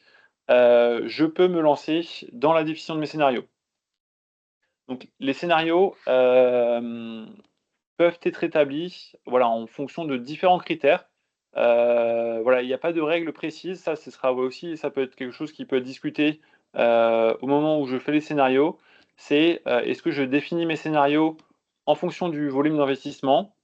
je peux me lancer dans la définition de mes scénarios. Donc les scénarios, peuvent être établis, voilà, en fonction de différents critères. Voilà, il n'y a pas de règle précise, ça, ce sera aussi ça peut être quelque chose qui peut être discuté, au moment où je fais les scénarios. C'est, est-ce que je définis mes scénarios en fonction du volume d'investissement,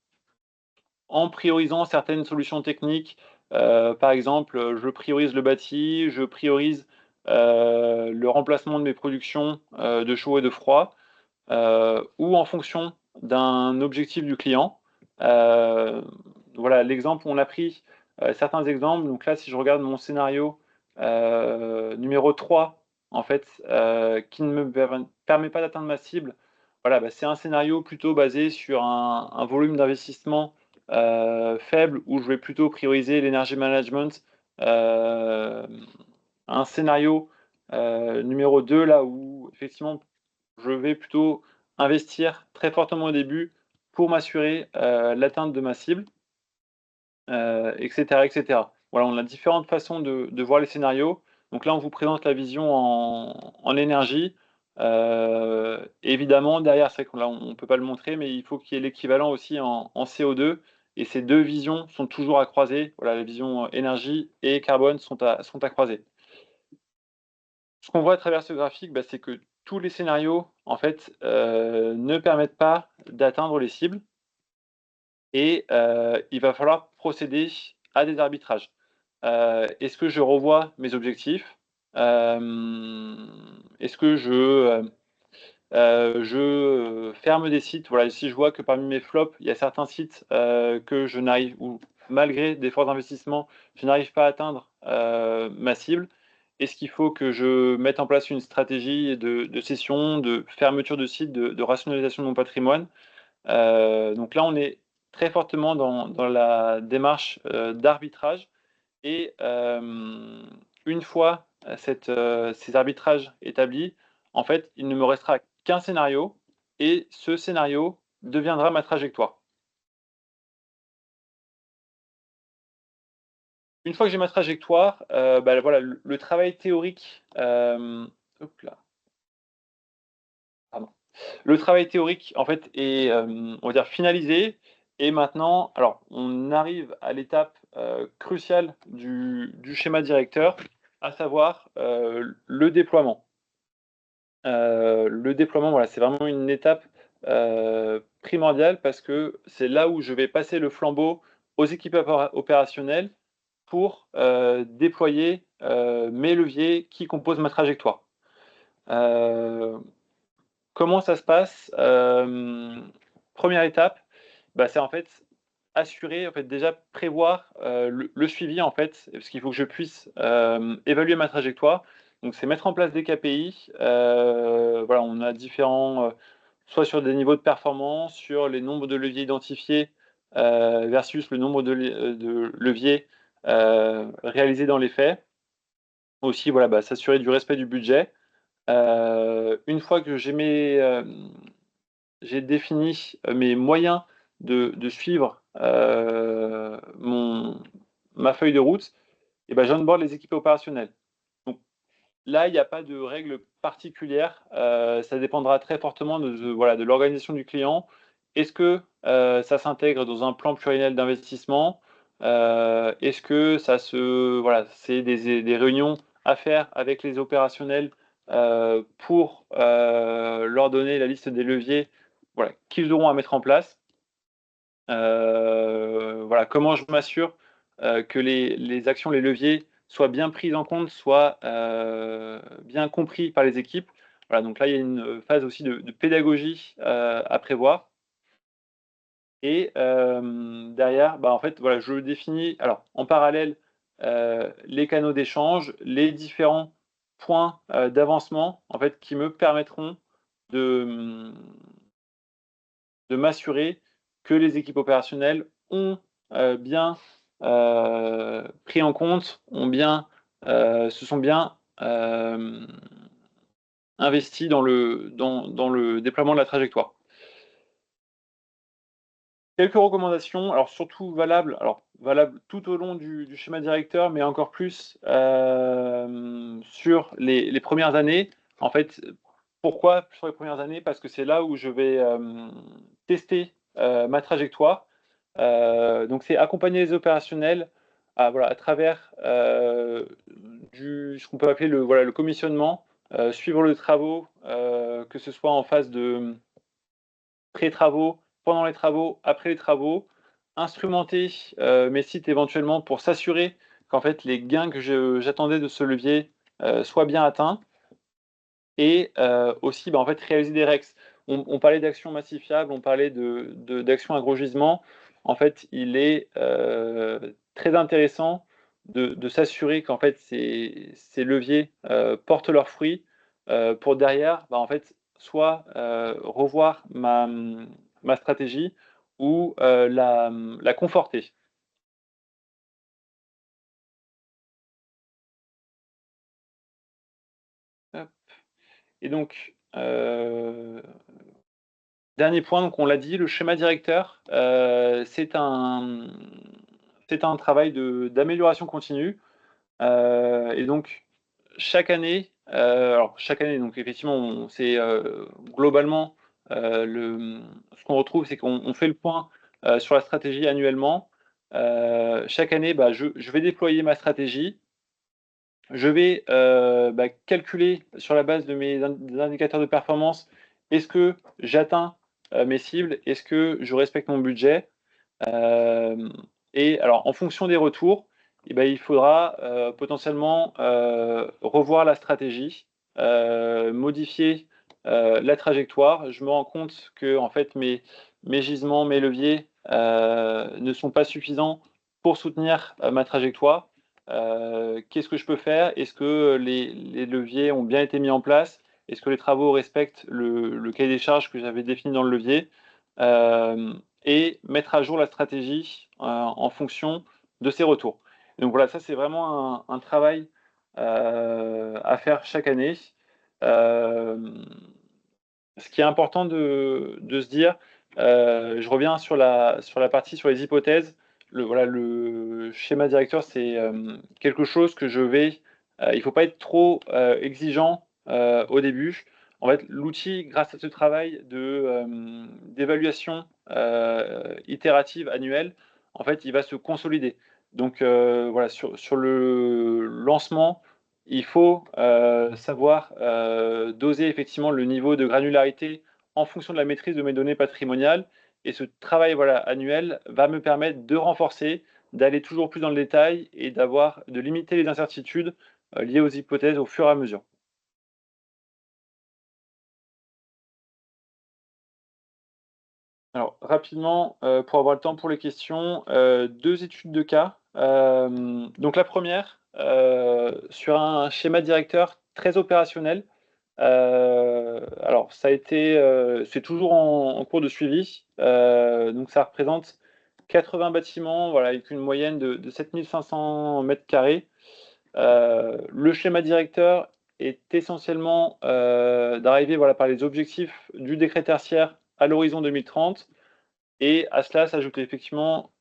en priorisant certaines solutions techniques? Par exemple, je priorise le bâti, je priorise, le remplacement de mes productions, de chaud et de froid. Ou en fonction d'un objectif du client. Heu, voilà, l'exemple, on a pris certains exemples. Donc là, si je regarde mon scénario numéro 3, en fait, qui ne me permet pas d'atteindre ma cible, voilà, bah, c'est un scénario plutôt basé sur un volume d'investissement faible, où je vais plutôt prioriser l'énergie management. Un scénario numéro 2, là où effectivement je vais plutôt investir très fortement au début pour m'assurer l'atteinte de ma cible, et cetera, et cetera. Voilà, on a différentes façons de voir les scénarios. Donc là, on vous présente la vision en énergie. Évidemment, derrière, c'est vrai qu'on là, on ne peut pas le montrer, mais il faut qu'il y ait l'équivalent aussi en CO2, et ces 2 visions sont toujours à croiser. Voilà, la vision énergie et carbone sont à croiser. Ce qu'on voit à travers ce graphique, bah, c'est que tous les scénarios, en fait, ne permettent pas d'atteindre les cibles, et il va falloir procéder à des arbitrages. Est-ce que je revois mes objectifs? Est-ce que je ferme des sites? Voilà, si je vois que parmi mes flops, il y a certains sites que je n'arrive, ou malgré d'efforts d'investissement, je n'arrive pas à atteindre ma cible. Est-ce qu'il faut que je mette en place une stratégie de cession, de fermeture de site, de rationalisation de mon patrimoine? Donc là, on est très fortement dans la démarche d'arbitrage, et une fois ces arbitrages établis, en fait, il ne me restera qu'un scénario, et ce scénario deviendra ma trajectoire. Une fois que j'ai ma trajectoire, bah, voilà, le travail théorique, hop là, pardon. Le travail théorique, en fait, est, on va dire, finalisé, et maintenant, alors, on arrive à l'étape cruciale du schéma directeur, à savoir le déploiement. Le déploiement, voilà, c'est vraiment une étape primordiale, parce que c'est là où je vais passer le flambeau aux équipes opérationnelles pour déployer mes leviers qui composent ma trajectoire. Heu, Comment ça se passe? 1re étape, bah, c'est en fait assurer, en fait, déjà prévoir le suivi, en fait, parce qu'il faut que je puisse évaluer ma trajectoire. Donc c'est mettre en place des KPI. Voilà, on a différents, soit sur des niveaux de performance, sur les nombres de leviers identifiés versus le nombre de leviers réalisés dans les faits. Aussi, voilà, bah, s'assurer du respect du budget. Une fois que j'ai défini mes moyens de suivre ma feuille de route, et ben, j'onboard les équipes opérationnelles. Donc là, il n'y a pas de règle particulière, ça dépendra très fortement voilà, de l'organisation du client. Est-ce que ça s'intègre dans un plan pluriannuel d'investissement? Est-ce que voilà, c'est des réunions à faire avec les opérationnels pour leur donner la liste des leviers, voilà, qu'ils auront à mettre en place? Voilà, comment je m'assure que les actions, les leviers soient bien pris en compte, soient bien compris par les équipes? Voilà, donc là, il y a une phase aussi de pédagogie à prévoir, et derrière, bah, en fait, voilà, je définis, alors en parallèle, les canaux d'échange, les différents points d'avancement, en fait, qui me permettront de, de m'assurer que les équipes opérationnelles ont bien pris en compte, se sont bien investis dans le déploiement de la trajectoire. Quelques recommandations, alors surtout valables tout au long du schéma directeur, mais encore plus sur les premières années. En fait, pourquoi sur les premières années? Parce que c'est là où je vais tester ma trajectoire. Donc c'est accompagner les opérationnels voilà, à travers ce qu'on peut appeler le commissionnement, suivre les travaux, que ce soit en phase de pré-travaux, pendant les travaux, après les travaux, instrumenter mes sites éventuellement pour s'assurer qu'en fait les gains que j'attendais de ce levier soient bien atteints, et aussi, bah, en fait, réaliser des REX. On parlait d'actions massifiables, on parlait d'actions agrogisement. en fait, il est très intéressant de s'assurer qu'en fait ces leviers portent leurs fruits pour derrière, en fait, soit revoir ma stratégie ou la conforter. Hop. Et donc, dernier point, donc on l'a dit, le schéma directeur, c'est un travail d'amélioration continue. Et donc chaque année, donc effectivement, c'est globalement ce qu'on retrouve, c'est qu'on fait le point sur la stratégie annuellement. Chaque année, je vais déployer ma stratégie. Je vais calculer sur la base de mes des indicateurs de performance, est-ce que j'atteins mes cibles? Est-ce que je respecte mon budget? Hem Et alors en fonction des retours, il faudra potentiellement revoir la stratégie, modifier la trajectoire. Je me rends compte que en fait mes gisements, mes leviers ne sont pas suffisants pour soutenir ma trajectoire. Qu'est-ce que je peux faire? Est-ce que les leviers ont bien été mis en place? Est-ce que les travaux respectent le cahier des charges que j'avais défini dans le levier? Et mettre à jour la stratégie en fonction de ces retours. Donc voilà, ça c'est vraiment un travail à faire chaque année. Hem, Ce qui est important de se dire, je reviens sur la partie sur les hypothèses. Le schéma directeur, c'est quelque chose que je vais il ne faut pas être trop exigeant au début. En fait, l'outil, grâce à ce travail d'évaluation itérative annuelle, en fait, il va se consolider. Donc voilà, sur le lancement, il faut savoir doser effectivement le niveau de granularité en fonction de la maîtrise de mes données patrimoniales, et ce travail, voilà, annuel va me permettre de renforcer, d'aller toujours plus dans le détail et de limiter les incertitudes liées aux hypothèses au fur et à mesure. Alors rapidement, pour avoir le temps pour les questions, 2 études de cas. Donc la première, sur un schéma directeur très opérationnel. Alors ça a été, c'est toujours en cours de suivi. Donc ça représente 80 bâtiments, voilà, avec une moyenne de 7 500 m². Le schéma directeur est essentiellement d'arriver, voilà, par les objectifs du décret tertiaire à l'horizon 2030, et à cela s'ajoute effectivement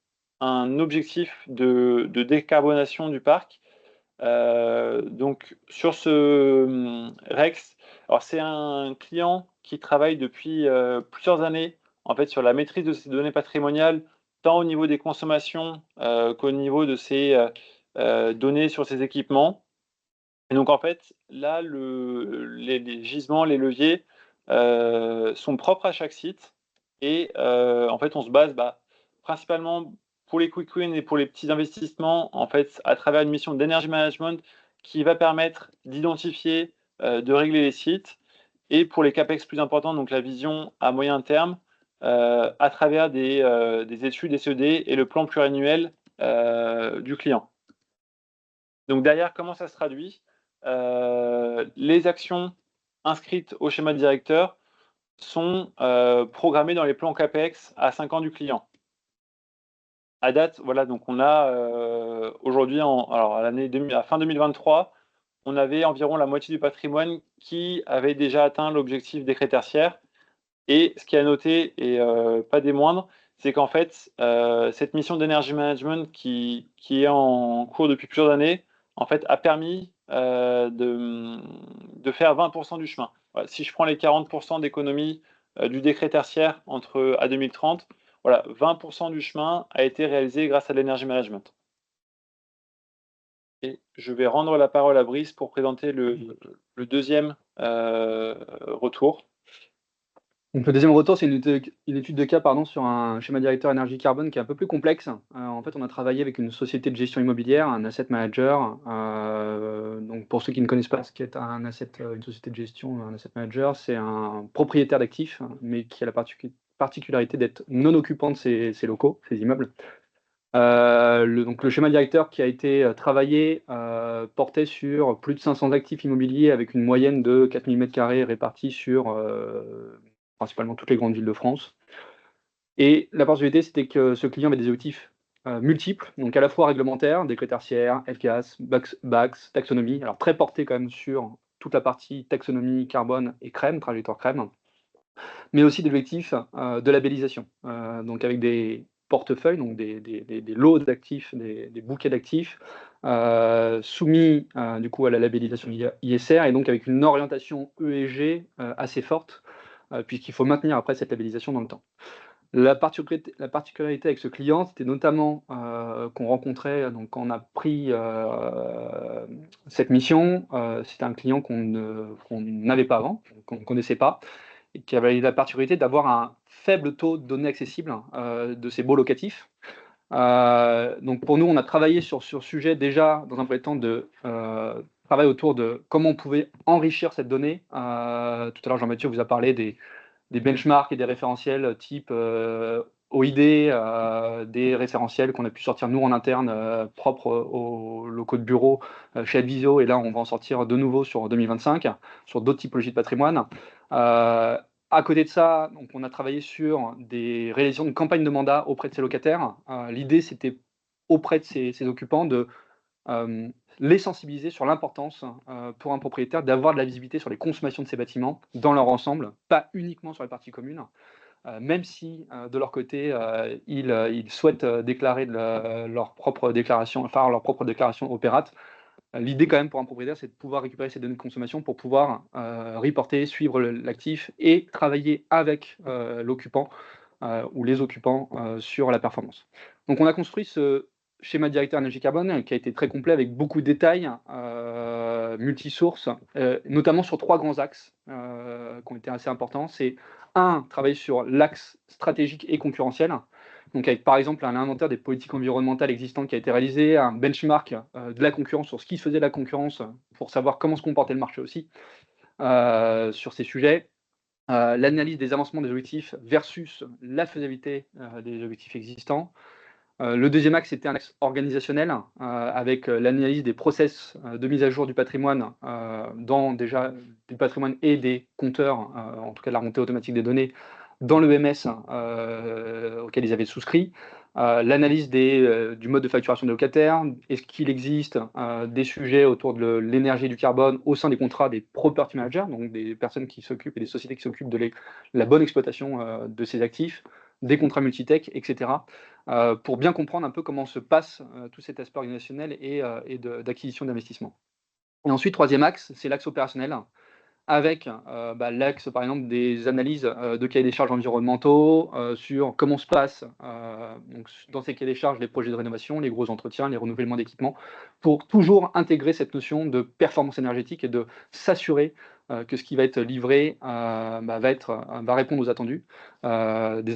un objectif de décarbonation du parc. Donc sur ce Rex, alors c'est un client qui travaille depuis plusieurs années en fait sur la maîtrise de ses données patrimoniales, tant au niveau des consommations qu'au niveau de ses données sur ses équipements. Et donc en fait, là, les gisements, les leviers sont propres à chaque site, et en fait, on se base principalement pour les quick wins et pour les petits investissements, en fait, à travers une mission d'energy management qui va permettre d'identifier, de régler les sites, et pour les capex plus importants, donc la vision à moyen terme, à travers des études SED et le plan pluriannuel du client. Donc derrière, comment ça se traduit? Les actions inscrites au schéma directeur sont programmées dans les plans CAPEX à 5 ans du client. À date, voilà, donc on a aujourd'hui, alors à fin 2023, on avait environ la moitié du patrimoine qui avait déjà atteint l'objectif décret tertiaire. Et ce qui est à noter, et pas des moindres, c'est qu'en fait, cette mission d'energy management qui est en cours depuis plusieurs années, en fait, a permis de faire 20 du chemin. Voilà, si je prends les 40 d'économie du décret tertiaire à 2030, voilà, 20 du chemin a été réalisé grâce à l'energy management. Et je vais rendre la parole à Brice pour présenter le deuxième retour. Donc le deuxième retour, c'est une étude de cas, pardon, sur un schéma directeur énergie carbone qui est un peu plus complexe. En fait, on a travaillé avec une société de gestion immobilière, un asset manager. Donc pour ceux qui ne connaissent pas ce qu'est une société de gestion, un asset manager, c'est un propriétaire d'actifs, mais qui a la particularité d'être non occupant de ces locaux, ces immeubles. Donc le schéma directeur qui a été travaillé portait sur plus de 500 actifs immobiliers avec une moyenne de 4000 m² répartis sur principalement toutes les grandes villes de France. Et la particularité, c'était que ce client avait des objectifs multiples, donc à la fois réglementaires, décret tertiaire, FCAS, BACS, taxonomie, alors très porté quand même sur toute la partie taxonomie, carbone et crème, trajectoire crème, mais aussi des objectifs de labellisation, donc avec des portefeuilles, donc des lots d'actifs, des bouquets d'actifs, soumis du coup à la labellisation ISR, et donc avec une orientation ESG assez forte, puisqu'il faut maintenir après cette labellisation dans le temps. La particularité avec ce client, c'était notamment qu'on rencontrait, donc quand on a pris cette mission, c'était un client qu'on n'avait pas avant, qu'on ne connaissait pas, et qui avait la particularité d'avoir un faible taux de données accessibles de ses baux locatifs. Donc pour nous, on a travaillé sur ce sujet déjà, dans un premier temps, de travail autour de comment on pouvait enrichir cette donnée. Tout à l'heure, Jean-Mathieu vous a parlé des benchmarks et des référentiels type OID, des référentiels qu'on a pu sortir nous en interne, propres aux locaux de bureau chez Advisio, et là on va en sortir de nouveau sur 2025, sur d'autres typologies de patrimoine. À côté de ça, donc on a travaillé sur des réalisations de campagnes de mandat auprès de ces locataires. L'idée, c'était auprès de ces occupants de les sensibiliser sur l'importance pour un propriétaire d'avoir de la visibilité sur les consommations de ses bâtiments dans leur ensemble, pas uniquement sur les parties communes, même si de leur côté, ils souhaitent déclarer leur propre déclaration, enfin leur propre déclaration opérate. L'idée quand même pour un propriétaire, c'est de pouvoir récupérer ces données de consommation pour pouvoir reporter, suivre l'actif et travailler avec l'occupant ou les occupants sur la performance. Donc on a construit ce schéma directeur énergie carbone qui a été très complet avec beaucoup de détails, multisources, notamment sur 3 grands axes qui ont été assez importants. C'est travailler sur l'axe stratégique et concurrentiel. Donc avec par exemple un inventaire des politiques environnementales existantes qui a été réalisé, un benchmark de la concurrence sur ce qui se faisait de la concurrence pour savoir comment se comportait le marché aussi sur ces sujets. L'analyse des avancements des objectifs versus la faisabilité des objectifs existants. Le deuxième axe, c'était un axe organisationnel avec l'analyse des process de mise à jour du patrimoine dans déjà du patrimoine et des compteurs, en tout cas de la remontée automatique des données, dans l'EMS auquel ils avaient souscrit. L'analyse du mode de facturation des locataires, est-ce qu'il existe des sujets autour de l'énergie et du carbone au sein des contrats des property managers, donc des personnes qui s'occupent et des sociétés qui s'occupent de la bonne exploitation de ces actifs, des contrats multitech, etc. Pour bien comprendre un peu comment se passe tout cet aspect organisationnel et d'acquisition d'investissement. Et ensuite, troisième axe, c'est l'axe opérationnel, avec l'axe, par exemple, des analyses de cahiers des charges environnementaux, sur comment se passent donc, dans ces cahiers des charges les projets de rénovation, les gros entretiens, les renouvellements d'équipements, pour toujours intégrer cette notion de performance énergétique et de s'assurer que ce qui va être livré va répondre aux attendus, des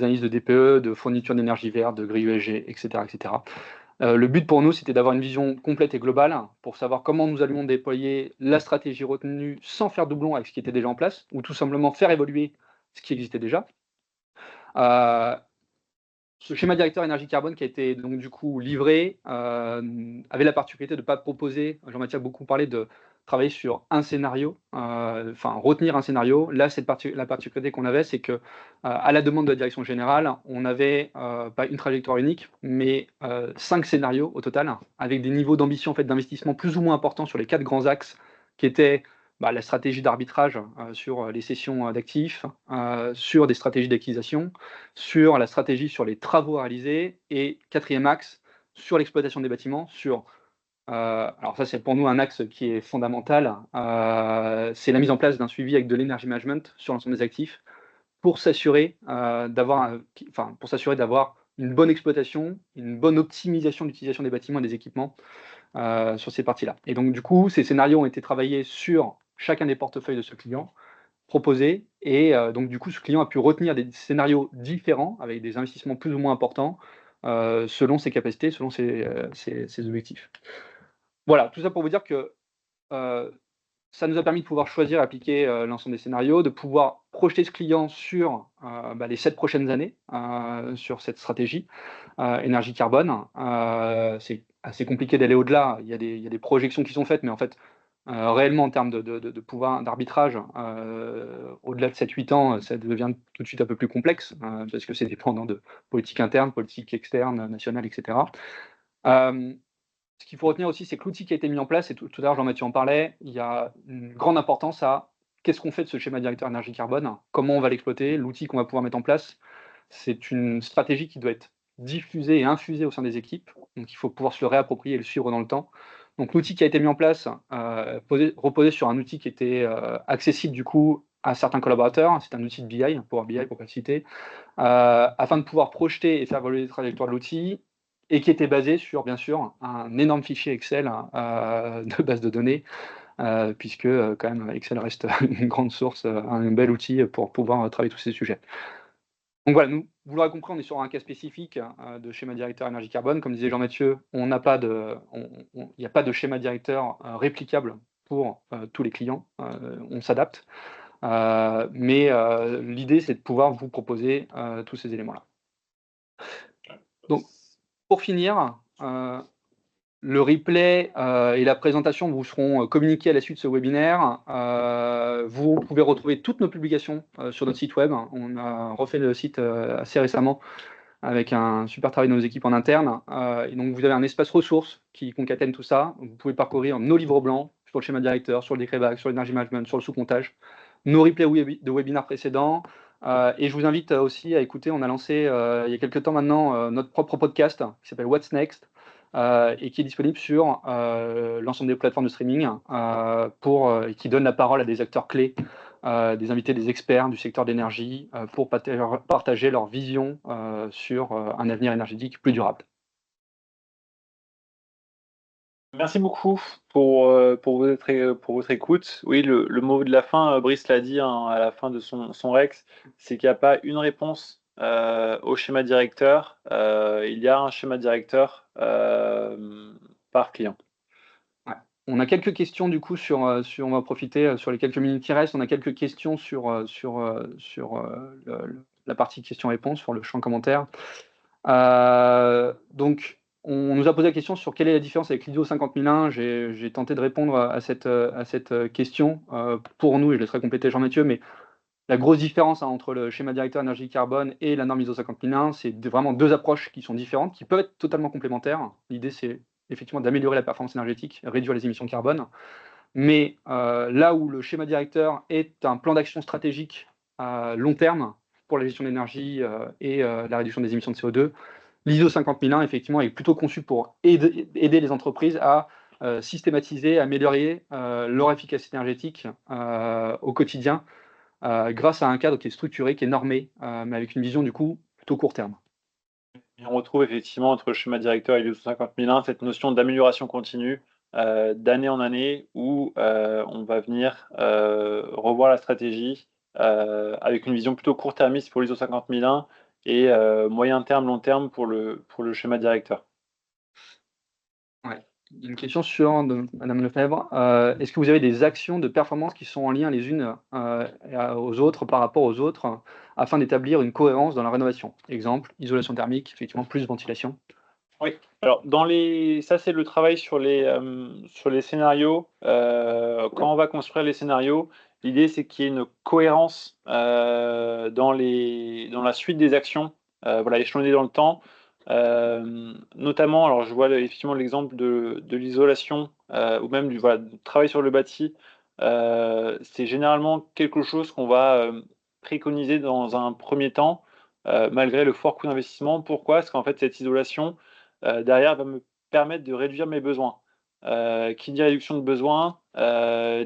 analyses de DPE, de fourniture d'énergie verte, de grille ESG, etc. etc. Le but pour nous, c'était d'avoir une vision complète et globale pour savoir comment nous allions déployer la stratégie retenue sans faire doublon avec ce qui était déjà en place, ou tout simplement faire évoluer ce qui existait déjà. Ce schéma directeur énergie carbone qui a été donc du coup livré avait la particularité de ne pas proposer, Jean-Mathieu a beaucoup parlé de travailler sur un scénario, retenir un scénario. Là, la particularité qu'on avait, c'est que à la demande de la direction générale, on avait pas une trajectoire unique, mais 5 scénarios au total, avec des niveaux d'ambition en fait, d'investissement plus ou moins importants sur les 4 grands axes qui étaient la stratégie d'arbitrage sur les cessions d'actifs, sur des stratégies d'acquisition, sur la stratégie sur les travaux à réaliser, et quatrième axe, sur l'exploitation des bâtiments, alors ça c'est pour nous un axe qui est fondamental, c'est la mise en place d'un suivi avec de l'energy management sur l'ensemble des actifs, pour s'assurer d'avoir une bonne exploitation, une bonne optimisation de l'utilisation des bâtiments et des équipements sur ces parties-là. Et donc du coup, ces scénarios ont été travaillés sur chacun des portefeuilles de ce client, proposés, et donc du coup, ce client a pu retenir des scénarios différents, avec des investissements plus ou moins importants, selon ses capacités, selon ses objectifs. Voilà, tout ça pour vous dire que ça nous a permis de pouvoir choisir et appliquer l'ensemble des scénarios, de pouvoir projeter ce client sur les 7 prochaines années, sur cette stratégie énergie carbone. C'est assez compliqué d'aller au-delà. Il y a des projections qui sont faites, mais en fait, réellement, en termes de pouvoir d'arbitrage, au-delà de 7 8 ans, ça devient tout de suite un peu plus complexe, parce que c'est dépendant de politique interne, politique externe, nationale, et cetera. Ce qu'il faut retenir aussi, c'est que l'outil qui a été mis en place, et tout à l'heure Jean-Mathieu en parlait, il y a une grande importance à qu'est-ce qu'on fait de ce schéma directeur énergie carbone, comment on va l'exploiter, l'outil qu'on va pouvoir mettre en place. C'est une stratégie qui doit être diffusée et infusée au sein des équipes, donc il faut pouvoir se le réapproprier et le suivre dans le temps. Donc l'outil qui a été mis en place reposait sur un outil qui était accessible du coup à certains collaborateurs, c'est un outil de BI, Power BI pour pas le citer, afin de pouvoir projeter et faire évoluer les trajectoires de l'outil, et qui était basé sur, bien sûr, un énorme fichier Excel de base de données, puisque quand même Excel reste une grande source, un bel outil pour pouvoir travailler tous ces sujets. Donc voilà, nous, vous l'aurez compris, on est sur un cas spécifique de schéma directeur énergie carbone. Comme disait Jean-Mathieu, il n'y a pas de schéma directeur réplicable pour tous les clients, on s'adapte. Mais l'idée, c'est de pouvoir vous proposer tous ces éléments-là. Donc, pour finir, le replay et la présentation vous seront communiqués à la suite de ce webinaire. Vous pouvez retrouver toutes nos publications sur notre site web. On a refait le site assez récemment avec un super travail de nos équipes en interne. Et donc, vous avez un espace ressources qui concatène tout ça. Vous pouvez parcourir nos livres blancs sur le schéma directeur, sur le décret BAC, sur l'énergie management, sur le sous-comptage, nos replays de webinaires précédents. Et je vous invite aussi à écouter, on a lancé il y a quelques temps maintenant notre propre podcast qui s'appelle What's Next et qui est disponible sur l'ensemble des plateformes de streaming et qui donne la parole à des acteurs clés, des invités, des experts du secteur de l'énergie pour partager leur vision sur un avenir énergétique plus durable. Merci beaucoup pour votre écoute. Oui, le mot de la fin, Brice l'a dit à la fin de son Rex, c'est qu'il n'y a pas une réponse au schéma directeur. Il y a un schéma directeur par client. Ouais. On a quelques questions du coup on va profiter sur les quelques minutes qui restent. On a quelques questions sur la partie questions-réponses, sur le champ commentaire. Donc, on nous a posé la question sur quelle est la différence avec l'ISO 50001. J'ai tenté de répondre à cette question pour nous, et je laisserai compléter Jean-Mathieu, mais la grosse différence entre le schéma directeur énergie carbone et la norme ISO 50001, c'est vraiment deux approches qui sont différentes, qui peuvent être totalement complémentaires. L'idée, c'est effectivement d'améliorer la performance énergétique, réduire les émissions de carbone. Mais là où le schéma directeur est un plan d'action stratégique à long terme pour la gestion de l'énergie et la réduction des émissions de CO2, l'ISO 50001, effectivement, est plutôt conçu pour aider les entreprises à systématiser, améliorer leur efficacité énergétique au quotidien grâce à un cadre qui est structuré, qui est normé, mais avec une vision du coup plutôt court terme. Et on retrouve effectivement entre le schéma directeur et l'ISO 50001 cette notion d'amélioration continue d'année en année où on va venir revoir la stratégie avec une vision plutôt court-termiste pour l'ISO 50001 et moyen terme, long terme pour le schéma directeur. Ouais. Une question de Madame Lefebvre. Est-ce que vous avez des actions de performance qui sont en lien les unes aux autres par rapport aux autres afin d'établir une cohérence dans la rénovation? Exemple, isolation thermique, effectivement, plus ventilation. Oui, alors ça c'est le travail sur les scénarios. Quand on va construire les scénarios, l'idée c'est qu'il y ait une cohérence dans la suite des actions, voilà, échelonnées dans le temps. Notamment, alors je vois effectivement l'exemple de l'isolation ou même du travail sur le bâti. C'est généralement quelque chose qu'on va préconiser dans un premier temps, malgré le fort coût d'investissement. Pourquoi? Parce qu'en fait, cette isolation, derrière, va me permettre de réduire mes besoins. Qui dit réduction de besoins,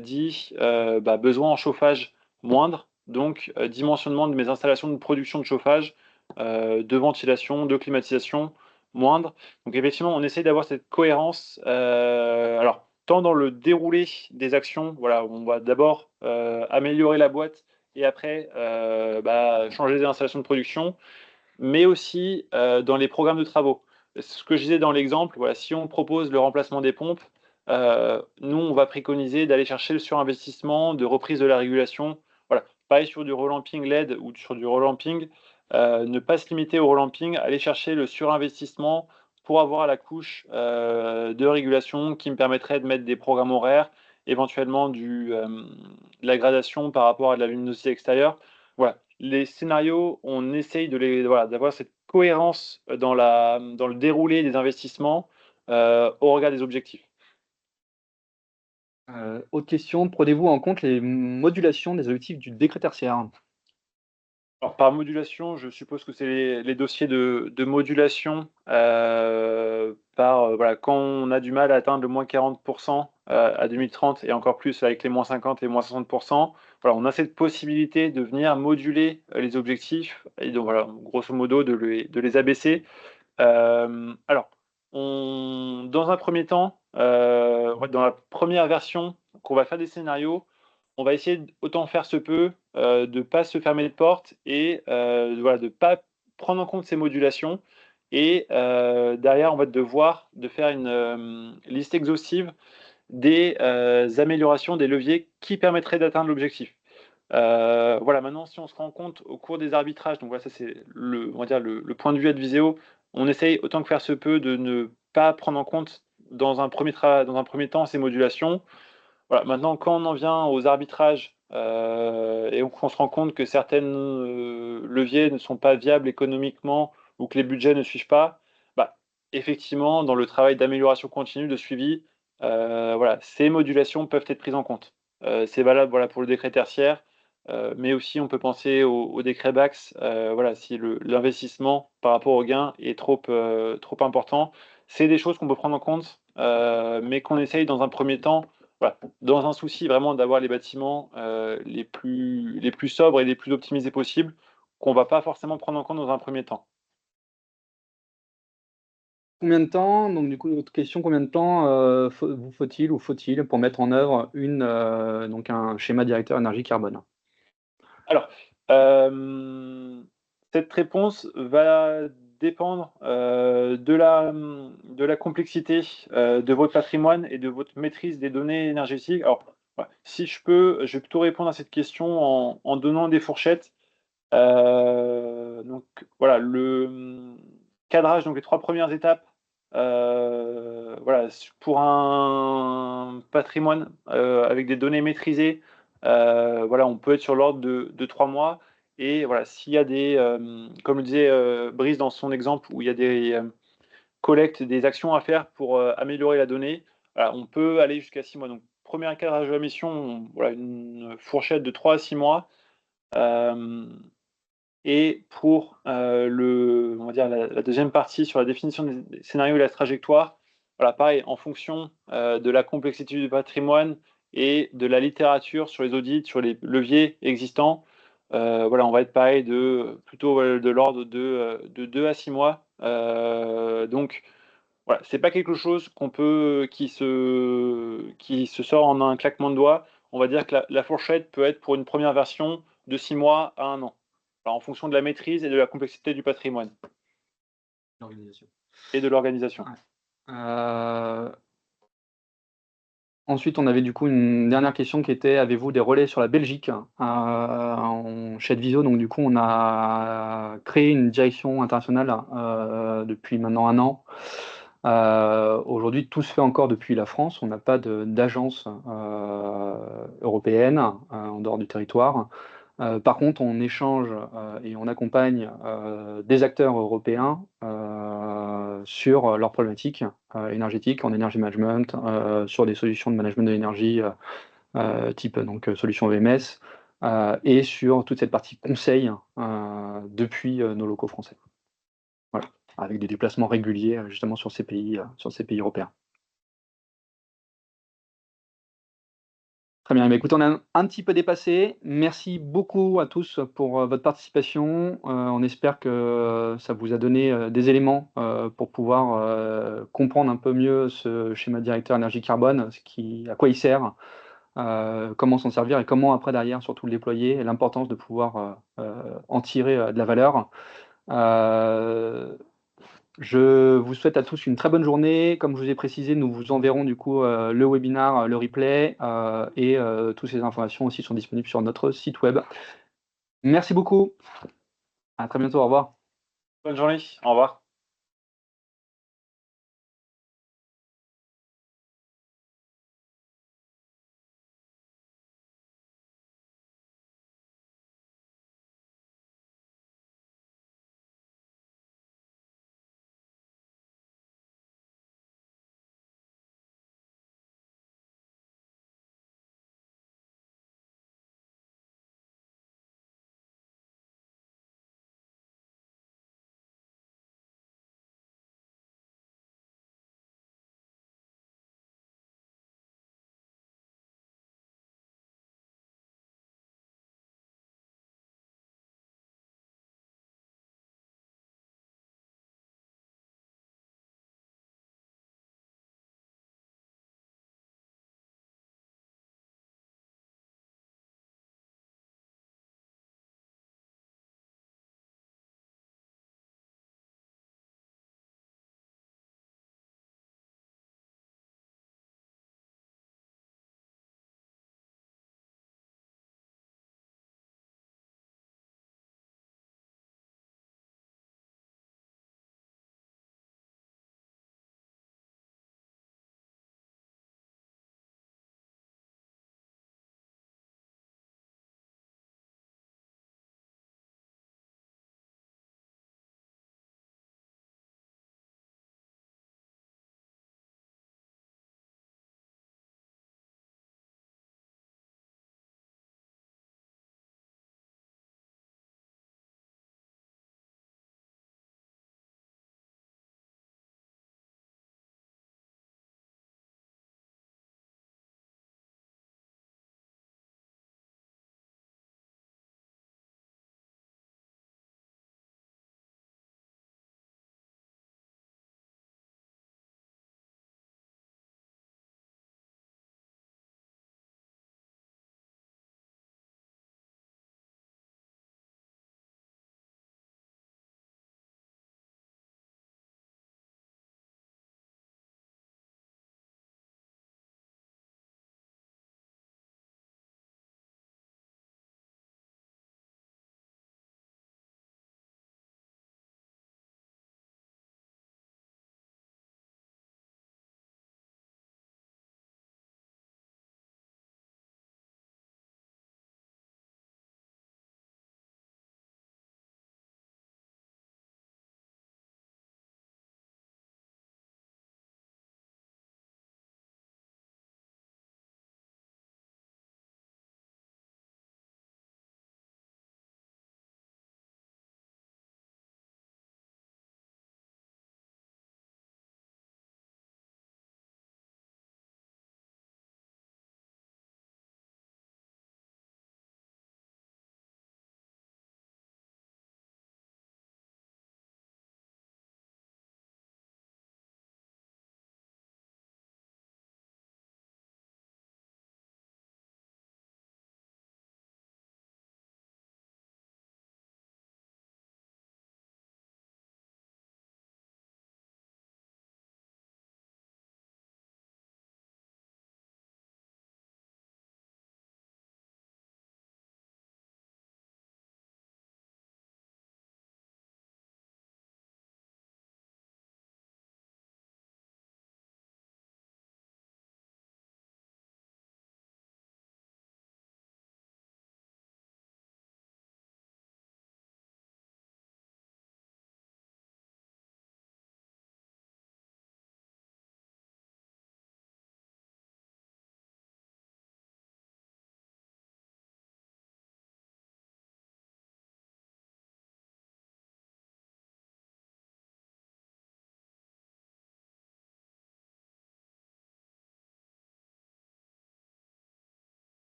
dit besoin en chauffage moindre, donc dimensionnement de mes installations de production de chauffage, de ventilation, de climatisation moindre. Donc effectivement, on essaye d'avoir cette cohérence, alors tant dans le déroulé des actions, voilà, on va d'abord améliorer la boîte et après changer les installations de production, mais aussi dans les programmes de travaux. Ce que je disais dans l'exemple, voilà, si on propose le remplacement des pompes, nous, on va préconiser d'aller chercher le surinvestissement, de reprise de la régulation. Voilà, pareil sur du relamping LED ou sur du relamping, ne pas se limiter au relamping, aller chercher le surinvestissement pour avoir la couche de régulation qui me permettrait de mettre des programmes horaires, éventuellement de la gradation par rapport à de la luminosité extérieure. Voilà, les scénarios, on essaye d'avoir cette cohérence dans le déroulé des investissements au regard des objectifs. Autre question, prenez-vous en compte les modulations des objectifs du décret tertiaire? Alors, par modulation, je suppose que c'est les dossiers de modulation, voilà, quand on a du mal à atteindre le -40% à 2030 et encore plus avec les -50 et -60%, voilà, on a cette possibilité de venir moduler les objectifs et donc voilà, grosso modo de les abaisser. Alors, dans un premier temps, dans la première version qu'on va faire des scénarios, on va essayer autant faire se peut, de pas se fermer de porte et voilà, de pas prendre en compte ces modulations et derrière, on va devoir de faire une, liste exhaustive des, améliorations, des leviers qui permettraient d'atteindre l'objectif. Voilà, maintenant si on se rend compte au cours des arbitrages, donc voilà, ça c'est on va dire le point de vue Adviseo, on essaye autant que faire se peut de ne pas prendre en compte dans un premier temps ces modulations. Voilà, maintenant, quand on en vient aux arbitrages, et qu'on se rend compte que certaines, leviers ne sont pas viables économiquement ou que les budgets ne suivent pas, bah, effectivement, dans le travail d'amélioration continue, de suivi, voilà, ces modulations peuvent être prises en compte. C'est valable, voilà, pour le décret tertiaire, mais aussi on peut penser au décret Bax, voilà, si l'investissement par rapport au gain est trop important. C'est des choses qu'on peut prendre en compte, mais qu'on essaye dans un premier temps, voilà, dans un souci vraiment d'avoir les bâtiments, les plus sobres et les plus optimisés possibles, qu'on va pas forcément prendre en compte dans un premier temps. Combien de temps, donc du coup, autre question, combien de temps, faut-il pour mettre en œuvre donc un schéma directeur énergie carbone? Alors, cette réponse va dépendre, de la complexité, de votre patrimoine et de votre maîtrise des données énergétiques. Alors, ouais, si je vais plutôt répondre à cette question en donnant des fourchettes. Donc voilà, cadrage, donc les 3 premières étapes, voilà, pour un patrimoine, avec des données maîtrisées, voilà, on peut être sur l'ordre de 3 mois et voilà, s'il y a comme le disait, Brice dans son exemple où il y a des, collectes, des actions à faire pour, améliorer la donnée, voilà, on peut aller jusqu'à 6 mois. Donc premier cadrage de la mission, voilà, une fourchette de 3 à 6 mois. Hem Et pour, on va dire la 2e partie sur la définition des scénarios et la trajectoire, voilà, pareil, en fonction, de la complexité du patrimoine et de la littérature sur les audits, sur les leviers existants, voilà, on va être pareil plutôt, de l'ordre de 2 à 6 mois. Donc voilà, c'est pas quelque chose qui se sort en un claquement de doigts. On va dire que la fourchette peut être pour une première version de 6 mois à 1 an. Alors en fonction de la maîtrise et de la complexité du patrimoine L'organisation. et de l'organisation. Ouais. Heu, Ensuite, on avait du coup une dernière question qui était: avez-vous des relais sur la Belgique? Chez Adviso, donc du coup, on a créé une direction internationale, depuis maintenant 1 an. Aujourd'hui, tout se fait encore depuis la France. On n'a pas d'agence, européenne, en dehors du territoire. Par contre, on échange, et on accompagne, des acteurs européens, sur leurs problématiques, énergétiques, en energy management, sur des solutions de management de l'énergie, type donc solutions EMS, et sur toute cette partie conseil, depuis, nos locaux français. Voilà, avec des déplacements réguliers, justement sur ces pays européens. Très bien, bah, écoute, on a un petit peu dépassé. Merci beaucoup à tous pour, votre participation. On espère que ça vous a donné, des éléments, pour pouvoir, comprendre un peu mieux ce schéma directeur énergie carbone, à quoi il sert, comment s'en servir et comment après derrière surtout le déployer et l'importance de pouvoir, en tirer, de la valeur. Heu Je vous souhaite à tous une très bonne journée. Comme je vous ai précisé, nous vous enverrons du coup le webinar, le replay et toutes ces informations aussi sont disponibles sur notre site web. Merci beaucoup. À très bientôt. Au revoir. Bonne journée. Au revoir.